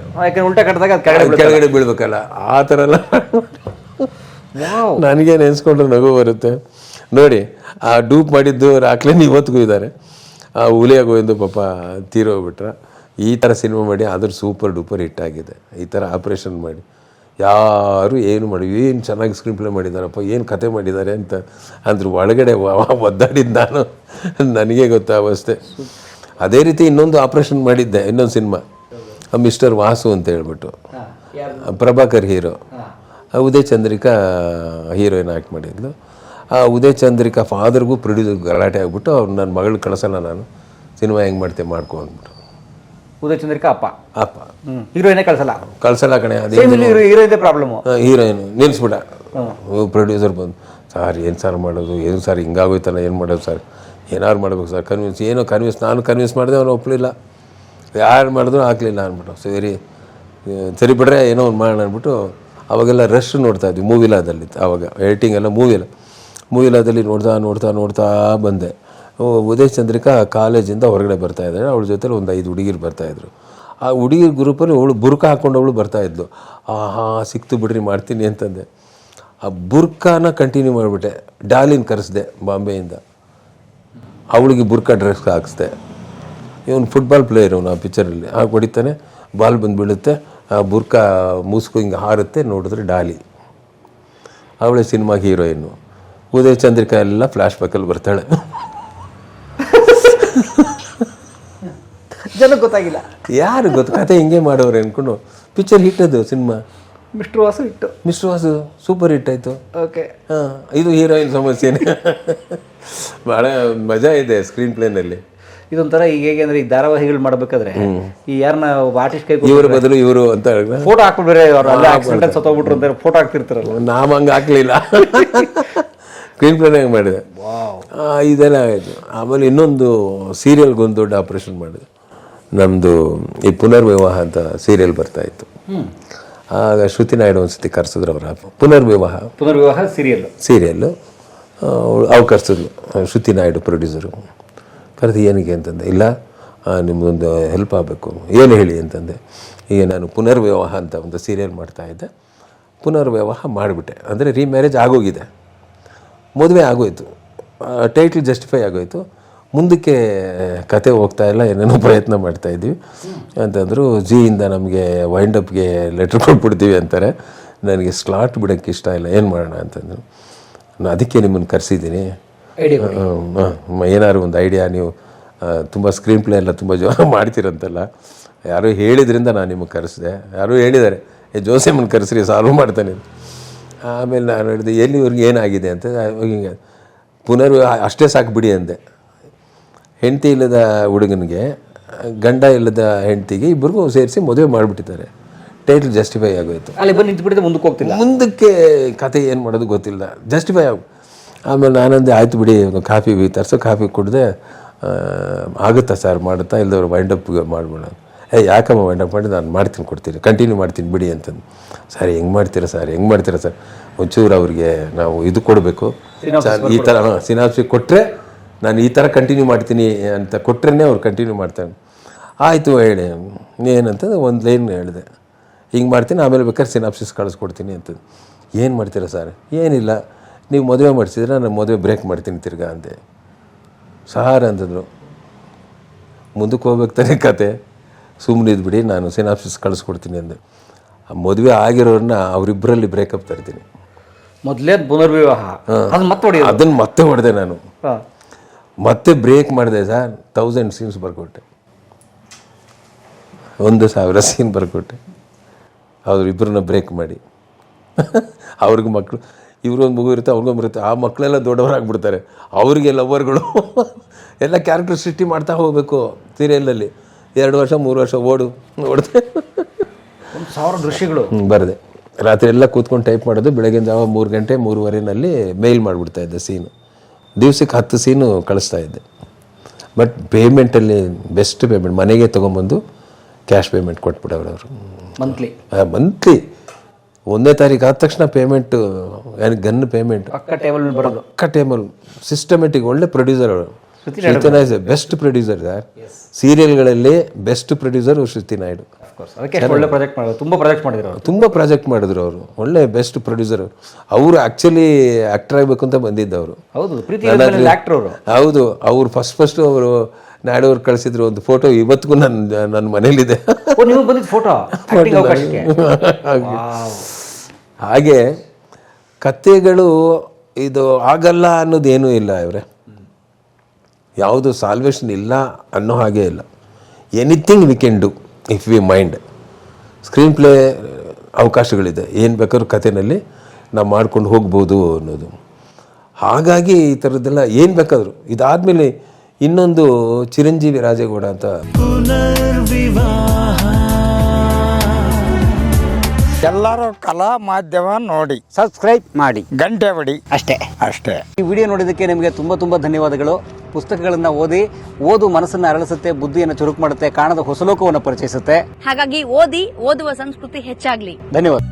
ಉಲ್ಟಾ ಕಟ್ಟಿದಾಗ ಕೆಳಗಡೆ ಬೀಳ್ಬೇಕಲ್ಲ, ಆ ಥರ ಎಲ್ಲ ನನಗೆ ನೆನೆಸ್ಕೊಂಡ್ರೆ ನಗು ಬರುತ್ತೆ ನೋಡಿ. ಆ ಡೂಪ್ ಮಾಡಿದ್ದು ರಾಕ್ಲೈನ್ ಇವತ್ತಿಗೂ ಇದ್ದಾರೆ. ಆ ಹುಲಿಯ ಗೋವಿಂದು ಪಾಪ ತೀರೋಗ್ಬಿಟ್ರ. ಈ ಥರ ಸಿನಿಮಾ ಮಾಡಿ ಅದ್ರ ಸೂಪರ್ ಡೂಪರ್ ಹಿಟ್ ಆಗಿದೆ. ಈ ಥರ ಆಪ್ರೇಷನ್ ಮಾಡಿ ಯಾರು ಏನು ಮಾಡಿ ಏನು ಚೆನ್ನಾಗಿ ಸ್ಕ್ರೀನ್ ಪ್ಲೇ ಮಾಡಿದ್ದಾರಪ್ಪ, ಏನು ಕತೆ ಮಾಡಿದ್ದಾರೆ ಅಂತ ಅಂದ್ರು. ಒಳಗಡೆ ಒದ್ದಾಡಿದ್ದು ನಾನು, ನನಗೆ ಗೊತ್ತಾವಷ್ಟೇ. ಅದೇ ರೀತಿ ಇನ್ನೊಂದು ಆಪ್ರೇಷನ್ ಮಾಡಿದ್ದೆ, ಇನ್ನೊಂದು ಸಿನಿಮಾ ಮಿಸ್ಟರ್ ವಾಸು ಅಂತ ಹೇಳ್ಬಿಟ್ಟು. Prabhakar hero, Uday Chandrika heroine act ಮಾಡಿದ್ಲು. ಆ ಉದಯ್ ಚಂದ್ರಿಕಾ ಫಾದರ್ಗೂ ಪ್ರೊಡ್ಯೂಸರ್ ಗಲಾಟೆ ಆಗ್ಬಿಟ್ಟು ಅವ್ರು ನನ್ನ ಮಗಳು ಕಳಿಸಲ್ಲ, ನಾನು ಸಿನಿಮಾ ಹೆಂಗೆ ಮಾಡ್ತೇವೆ ಮಾಡ್ಕೊ ಅಂದ್ಬಿಟ್ಟು. ಉದಯ್ ಚಂದ್ರಿಕಾ ಅಪ್ಪ ಹೀರೋಯಿನೇ ಕಳ್ಸಲ್ಲ ಕಣೆ. ಅದೇ ಪ್ರಾಬ್ಲಮ್. ಹೀರೋಯಿನ್ ನಿಲ್ಲಿಸ್ಬಿಡ. ಪ್ರೊಡ್ಯೂಸರ್ ಬಂದು, ಸರ್ ಏನು ಸರ್ ಮಾಡೋದು, ಏನು ಸರ್ ಹಿಂಗಾಗೋಯ್ತಲ್ಲ, ಏನು ಮಾಡೋದು ಸರ್, ಏನಾರು ಮಾಡ್ಬೇಕು ಸರ್, ನಾನು ಕನ್ವಿನ್ಸ್ ಮಾಡಿದೆ, ಅವನು ಒಪ್ಪಲಿಲ್ಲ. ಯಾರು ಮಾಡಿದ್ರು ಹಾಕ್ಲಿಲ್ಲ ಅಂದ್ಬಿಟ್ಟು. ಸರಿ ಬಿಡ್ರೆ ಏನೋ ಒಂದು ಮಾಡೋಣ ಅಂದ್ಬಿಟ್ಟು ಅವಾಗೆಲ್ಲ ರಶ್ ನೋಡ್ತಾಯಿದ್ವಿ ಮೂವಿಲಾದಲ್ಲಿ. ಆವಾಗ ಎಡಿಟಿಂಗ್ ಎಲ್ಲ ಮೂವಿಲಾದಲ್ಲಿ ನೋಡ್ತಾ ಬಂದೆ. ಉದಯ್ ಚಂದ್ರಿಕಾ ಕಾಲೇಜಿಂದ ಹೊರಗಡೆ ಬರ್ತಾಯಿದ್ದಾಳೆ. ಅವಳ ಜೊತೆಲಿ ಒಂದು 5 ಹುಡುಗಿರು ಬರ್ತಾಯಿದ್ರು. ಆ ಹುಡುಗಿರ ಗ್ರೂಪಲ್ಲಿ ಅವಳು ಬುರ್ಕ ಹಾಕ್ಕೊಂಡು ಅವಳು ಬರ್ತಾಯಿದ್ಲು. ಸಿಕ್ತು ಬಿಡ್ರಿ ಮಾಡ್ತೀನಿ ಅಂತಂದೆ. ಆ ಬುರ್ಕಾನ ಕಂಟಿನ್ಯೂ ಮಾಡಿಬಿಟ್ಟೆ. ಡಾಲಿನ ಕರೆಸ್ದೆ ಬಾಂಬೆಯಿಂದ, ಅವಳಿಗೆ ಬುರ್ಕಾ ಡ್ರೆಸ್ ಹಾಕಿಸ್ದೆ. ಇವನು ಫುಟ್ಬಾಲ್ ಪ್ಲೇಯರ್, ಅವನು ಆ ಪಿಕ್ಚರಲ್ಲಿ ಹಾಗೆ ಹೊಡಿತಾನೆ, ಬಾಲ್ ಬಂದು ಬೀಳುತ್ತೆ, ಆ ಬುರ್ಕಾ ಮೂಸ್ಕೊ ಹಿಂಗೆ ಹಾರುತ್ತೆ, ನೋಡಿದ್ರೆ ಡಾಲಿ ಅವಳೇ ಸಿನಿಮಾಗೆ ಹೀರೋಯಿನ್ನು. ಉದಯ್ ಚಂದ್ರಿಕಾ ಎಲ್ಲ ಫ್ಲ್ಯಾಶ್ ಬ್ಯಾಕಲ್ಲಿ ಬರ್ತಾಳೆ. ಜನಕ್ಕೆ ಗೊತ್ತಾಗಿಲ್ಲ, ಯಾರು ಗೊತ್ತು, ಕತೆ ಹಿಂಗೆ ಮಾಡೋರು ಅಂದ್ಕೊಂಡು ಪಿಕ್ಚರ್ ಹಿಟ್ ಅದು cinema. Mister Vasu super hit ಆಯಿತು. ಓಕೆ, ಇದು ಹೀರೋಯಿನ್ ಸಮಸ್ಯೆನೇ. ಭಾಳ ಮಜಾ ಇದೆ ಸ್ಕ್ರೀನ್ ಪ್ಲೇನಲ್ಲಿ. ಇದೊಂಥರ ಈಗ ಹೇಗೆ ಅಂದರೆ ಈ ಧಾರಾವಾಹಿಗಳು ಮಾಡಬೇಕಾದ್ರೆ ಈ ಯಾರನ್ನ ಆರ್ಟಿಸ್ಟ್ ಕೈ ಇವ್ರ ಬದಲು ಇವರು ಅಂತ ಫೋಟೋ ಹಾಕ್ಬಿಡ್ರೆ ಅವ್ರು ಸತ್ತೋಗ್ಬಿಟ್ರು ಅಂತ ಫೋಟೋ ಹಾಕ್ತಿರ್ತಾರಲ್ಲ, ನಾವು ಹಂಗೆ ಹಾಕ್ಲಿಲ್ಲ. ಸ್ಕ್ರೀನ್ ಪ್ಲೇನ್ ಹೆಂಗೆ ಮಾಡಿದೆ, ಇದೆಲ್ಲ ಆಯಿತು. ಆಮೇಲೆ ಇನ್ನೊಂದು ಸೀರಿಯಲ್ಗೊಂದು ದೊಡ್ಡ ಆಪ್ರೇಷನ್ ಮಾಡಿದೆ. ನಮ್ಮದು ಈ ಪುನರ್ವಿವಾಹ ಅಂತ ಸೀರಿಯಲ್ ಬರ್ತಾಯಿತ್ತು. ಆಗ ಶ್ರುತಿ ನಾಯ್ಡು ಒಂದ್ಸತಿ ಕರೆಸಿದ್ರು ಅವರ ಪುನರ್ವಿವಾಹ ಸೀರಿಯಲ್ಲು. ಅವ್ರು ಕರೆಸಿದ್ರು, ಶ್ರುತಿ ನಾಯ್ಡು ಪ್ರೊಡ್ಯೂಸರು. ಕರೆದು ಏನಕ್ಕೆ ಅಂತಂದೆ, ಇಲ್ಲ ನಿಮ್ಮದೊಂದು ಹೆಲ್ಪ್ ಆಗಬೇಕು. ಏನು ಹೇಳಿ ಅಂತಂದೆ. ಈಗ ನಾನು ಪುನರ್ವಿವಾಹ ಅಂತ ಒಂದು ಸೀರಿಯಲ್ ಮಾಡ್ತಾಯಿದ್ದೆ, ಪುನರ್ವಿವಾಹ ಮಾಡಿಬಿಟ್ಟೆ. ಅಂದರೆ ರೀಮ್ಯಾರೇಜ್ ಆಗೋಗಿದೆ, ಮದುವೆ ಆಗೋಯ್ತು, ಟೈಟ್ಲ್ ಜಸ್ಟಿಫೈ ಆಗೋಯ್ತು. ಮುಂದಕ್ಕೆ ಕತೆ ಹೋಗ್ತಾ ಇಲ್ಲ, ಏನೇನೋ ಪ್ರಯತ್ನ ಮಾಡ್ತಾಯಿದ್ವಿ ಅಂತಂದರು. ಜಿಯಿಂದ ನಮಗೆ ವೈಂಡಪ್ಗೆ ಲೆಟ್ರ್ ಕೊಟ್ಬಿಡ್ತೀವಿ ಅಂತಾರೆ. ನನಗೆ ಸ್ಲಾಟ್ ಬಿಡೋಕ್ಕೆ ಇಷ್ಟ ಇಲ್ಲ, ಏನು ಮಾಡೋಣ ಅಂತಂದರು. ನಾನು ಅದಕ್ಕೆ ನಿಮ್ಮನ್ನು ಕರೆಸಿದ್ದೀನಿ, ಏನಾದ್ರು ಒಂದು ಐಡಿಯಾ, ನೀವು ತುಂಬ ಸ್ಕ್ರೀನ್ ಪ್ಲೇ ಎಲ್ಲ ತುಂಬ ಮಾಡ್ತೀರಂತಲ್ಲ, ಯಾರೋ ಹೇಳಿದ್ರಿಂದ ನಾನು ನಿಮಗೆ ಕರೆಸಿದೆ. ಯಾರೋ ಹೇಳಿದ್ದಾರೆ, ಜೋಸೆಮ್ಮನ್ನು ಕರೆಸ್ರಿ ಸಾಲ್ವ್ ಮಾಡ್ತಾನೆ. ಆಮೇಲೆ ನಾನು ಹೇಳಿದೆ, ಎಲ್ಲಿ ಇವ್ರಿಗೆ ಏನಾಗಿದೆ ಅಂತ. ಹಿಂಗೆ ಅಷ್ಟೇ ಸಾಕು ಬಿಡಿ ಅಂದೆ. ಹೆಂಡತಿ ಇಲ್ಲದ ಹುಡುಗನಿಗೆ, ಗಂಡ ಇಲ್ಲದ ಹೆಂಡತಿಗೆ ಇಬ್ಬರಿಗೂ ಸೇರಿಸಿ ಮದುವೆ ಮಾಡಿಬಿಟ್ಟಿದ್ದಾರೆ. ಟೈಟ್ಲ್ ಜಸ್ಟಿಫೈ ಆಗೋಯ್ತು. ಅಲ್ಲಿ ಬಂದು ನಿಂತುಬಿಟ್ಟಿದೆ, ಮುಂದಕ್ಕೆ ಹೋಗ್ತಿಲ್ಲ. ಮುಂದಕ್ಕೆ ಕತೆ ಏನು ಮಾಡೋದು ಗೊತ್ತಿಲ್ಲ, ಜಸ್ಟಿಫೈ ಆಗ. ಆಮೇಲೆ ನಾನಂದೆ, ಆಯಿತು ಬಿಡಿ, ಒಂದು ಕಾಫಿ ತರಿಸೋ, ಕಾಫಿ ಕುಡಿದೆ, ಆಗುತ್ತಾ ಸರ್, ಮಾಡುತ್ತಾ, ಇಲ್ಲದವ್ರು ವೈಂಡಪ್ ಮಾಡಿಬಿಡೋಣ. ಯಾಕಮ್ಮ ವೈಂಡಪ್ ಮಾಡಿ, ನಾನು ಮಾಡ್ತೀನಿ, ಕೊಡ್ತೀನಿ, ಕಂಟಿನ್ಯೂ ಮಾಡ್ತೀನಿ ಬಿಡಿ ಅಂತಂದು. ಸರ್ ಹೆಂಗೆ ಮಾಡ್ತೀರಾ ಸರ್, ಒಂಚೂರು ಅವ್ರಿಗೆ ನಾವು ಇದು ಕೊಡಬೇಕು, ಈ ಥರ ಸಿನಾಪ್ಸಿ ಕೊಟ್ಟರೆ ನಾನು ಈ ಥರ ಕಂಟಿನ್ಯೂ ಮಾಡ್ತೀನಿ ಅಂತ ಕೊಟ್ಟರೆ ಅವ್ರು ಕಂಟಿನ್ಯೂ ಮಾಡ್ತಾನೆ. ಆಯಿತು ಹೇಳಿ ಏನಂತಂದ್ರೆ ಒಂದು ಲೈನ್ ಹೇಳಿದೆ, ಹಿಂಗೆ ಮಾಡ್ತೀನಿ, ಆಮೇಲೆ ಬೇಕಾದ್ರೆ ಸಿನಾಪ್ಸಿಸ್ ಕಳಿಸ್ಕೊಡ್ತೀನಿ ಅಂತಂದು. ಏನು ಮಾಡ್ತೀರಾ ಸರ್? ಏನಿಲ್ಲ, ನೀವು ಮದುವೆ ಮಾಡಿಸಿದ್ರೆ ನಾನು ಮದುವೆ ಬ್ರೇಕ್ ಮಾಡ್ತೀನಿ ತಿರ್ಗಾ ಅಂದೆ. ಸಾರ್ ಅಂತಂದರು, ಮುಂದಕ್ಕೆ ಹೋಗ್ಬೇಕು ತಾನೇ ಕತೆ, ಸುಮ್ಮನೆ ಇದ್ಬಿಡಿ, ನಾನು ಸಿನಾಪ್ಸಿಸ್ ಕಳಿಸ್ಕೊಡ್ತೀನಿ ಅಂದೆ. ಆ ಮದುವೆ ಆಗಿರೋರನ್ನ ಅವರಿಬ್ಬರಲ್ಲಿ ಬ್ರೇಕಪ್ ತರ್ತೀನಿ. ಮೊದಲೇ ಪುನರ್ವಿವಾಹ, ಅದನ್ನು ಮತ್ತೆ ಹೊಡೆದೆ ನಾನು, ಮತ್ತೆ ಬ್ರೇಕ್ ಮಾಡಿದೆ ಸರ್. 1000 ಸೀನ್ಸ್ ಬರ್ಕೊಟ್ಟೆ, 1000 ಸೀನ್ ಬರ್ಕೊಟ್ಟೆ. ಅವರಿಬ್ಬರನ್ನ ಬ್ರೇಕ್ ಮಾಡಿ ಅವ್ರಿಗೆ ಮಕ್ಕಳು, ಇವ್ರಿಗೊಂದು ಮಗು ಇರುತ್ತೆ, ಅವ್ರಿಗೊಂದು ಬರುತ್ತೆ. ಆ ಮಕ್ಕಳೆಲ್ಲ ದೊಡ್ಡವರಾಗ್ಬಿಡ್ತಾರೆ, ಅವ್ರಿಗೆ ಲವರ್ಗಳು ಎಲ್ಲ ಕ್ಯಾರೆಕ್ಟರ್ ಸೃಷ್ಟಿ ಮಾಡ್ತಾ ಹೋಗಬೇಕು ಸೀರಿಯಲಲ್ಲಿ. 2 ವರ್ಷ 3 ವರ್ಷ ಓಡಿದೆ. 1000 ದೃಶ್ಯಗಳು ಬರದೆ. ರಾತ್ರಿ ಎಲ್ಲ ಕೂತ್ಕೊಂಡು ಟೈಪ್ ಮಾಡೋದು, ಬೆಳಗಿನ ಜಾವ 3 ಗಂಟೆ 3:30ನಲ್ಲಿ ಮೇಲ್ ಮಾಡಿಬಿಡ್ತಾ ಇದ್ದೆ ಸೀನು. ದಿವ್ಸಕ್ಕೆ 10 ಸೀನು ಕಳಿಸ್ತಾ ಇದ್ದೆ. ಬಟ್ ಪೇಮೆಂಟಲ್ಲಿ ಬೆಸ್ಟ್ ಪೇಮೆಂಟ್, ಮನೆಗೆ ತೊಗೊಂಬಂದು ಕ್ಯಾಶ್ ಪೇಮೆಂಟ್ ಕೊಟ್ಬಿಡೋರು ಅವರು. ಮಂತ್ಲಿ 1ನೇ ತಾರೀಕು ಆದ ತಕ್ಷಣ ಪೇಮೆಂಟು, ಗನ್ ಪೇಮೆಂಟ್ ಪಕ್ಕ ಟೇಬಲ್ ಸಿಸ್ಟಮೆಟಿಕ್. ಒಳ್ಳೆ ಪ್ರೊಡ್ಯೂಸರ್ ಅವರು. Shruti Naidu best producer sir. ಸೀರಿಯಲ್ಗಳಲ್ಲಿ ಬೆಸ್ಟ್ ಪ್ರೊಡ್ಯೂಸರ್ ಶ್ರುತಿ ನಾಯ್ಡು. ತುಂಬ ಪ್ರಾಜೆಕ್ಟ್ ಮಾಡಿದ್ರು ಅವರು. ಒಳ್ಳೆ ಬೆಸ್ಟ್ ಪ್ರೊಡ್ಯೂಸರ್ ಅವರು. ಆ್ಯಕ್ಚುಲಿ ಆ್ಯಕ್ಟರ್ ಆಗಬೇಕು ಅಂತ ಬಂದಿದ್ದವರು. ಹೌದು, ಅವ್ರು ಫಸ್ಟ್ ಅವರು ನಾಯ್ಡು ಅವ್ರು ಕಳಿಸಿದ್ರು ಒಂದು ಫೋಟೋ, ಇವತ್ತಿಗೂ ನನ್ನ ಮನೇಲಿದೆ. ಹಾಗೆ ಕಥೆಗಳು ಇದು ಆಗಲ್ಲ ಅನ್ನೋದೇನೂ ಇಲ್ಲ ಇವರೇ. ಯಾವುದು ಸಾಲ್ವೇಷನ್ ಇಲ್ಲ ಅನ್ನೋ ಹಾಗೆ ಇಲ್ಲ. Anything we can do if we mind. Screenplay ಅವಕಾಶಗಳಿದೆ, ಏನು ಬೇಕಾದ್ರೂ ಕಥೆನಲ್ಲಿ ನಾವು ಮಾಡ್ಕೊಂಡು ಹೋಗ್ಬೋದು ಅನ್ನೋದು. ಹಾಗಾಗಿ ಈ ಥರದ್ದೆಲ್ಲ ಏನು ಬೇಕಾದರೂ. ಇದಾದಮೇಲೆ ಇನ್ನೊಂದು ಚಿರಂಜೀವಿ ರಾಜೇಗೌಡ ಅಂತ, ಎಲ್ಲರೂ ಕಲಾ ಮಾಧ್ಯಮ ನೋಡಿ, ಸಬ್ಸ್ಕ್ರೈಬ್ ಮಾಡಿ, ಗಂಟೆ ಬಡಿ, ಅಷ್ಟೇ. ಈ ವಿಡಿಯೋ ನೋಡಿದ್ದಕ್ಕೆ ನಿಮಗೆ ತುಂಬ ಧನ್ಯವಾದಗಳು. ಪುಸ್ತಕಗಳನ್ನು ಓದು ಮನಸ್ಸನ್ನು ಅರಳಿಸುತ್ತೆ, ಬುದ್ಧಿಯನ್ನು ಚುರುಕು ಮಾಡುತ್ತೆ, ಕಾಣದ ಹೊಸ ಲೋಕವನ್ನು ಪರಿಚಯಿಸುತ್ತೆ. ಹಾಗಾಗಿ ಓದುವ ಸಂಸ್ಕೃತಿ ಹೆಚ್ಚಾಗ್ಲಿ. ಧನ್ಯವಾದ.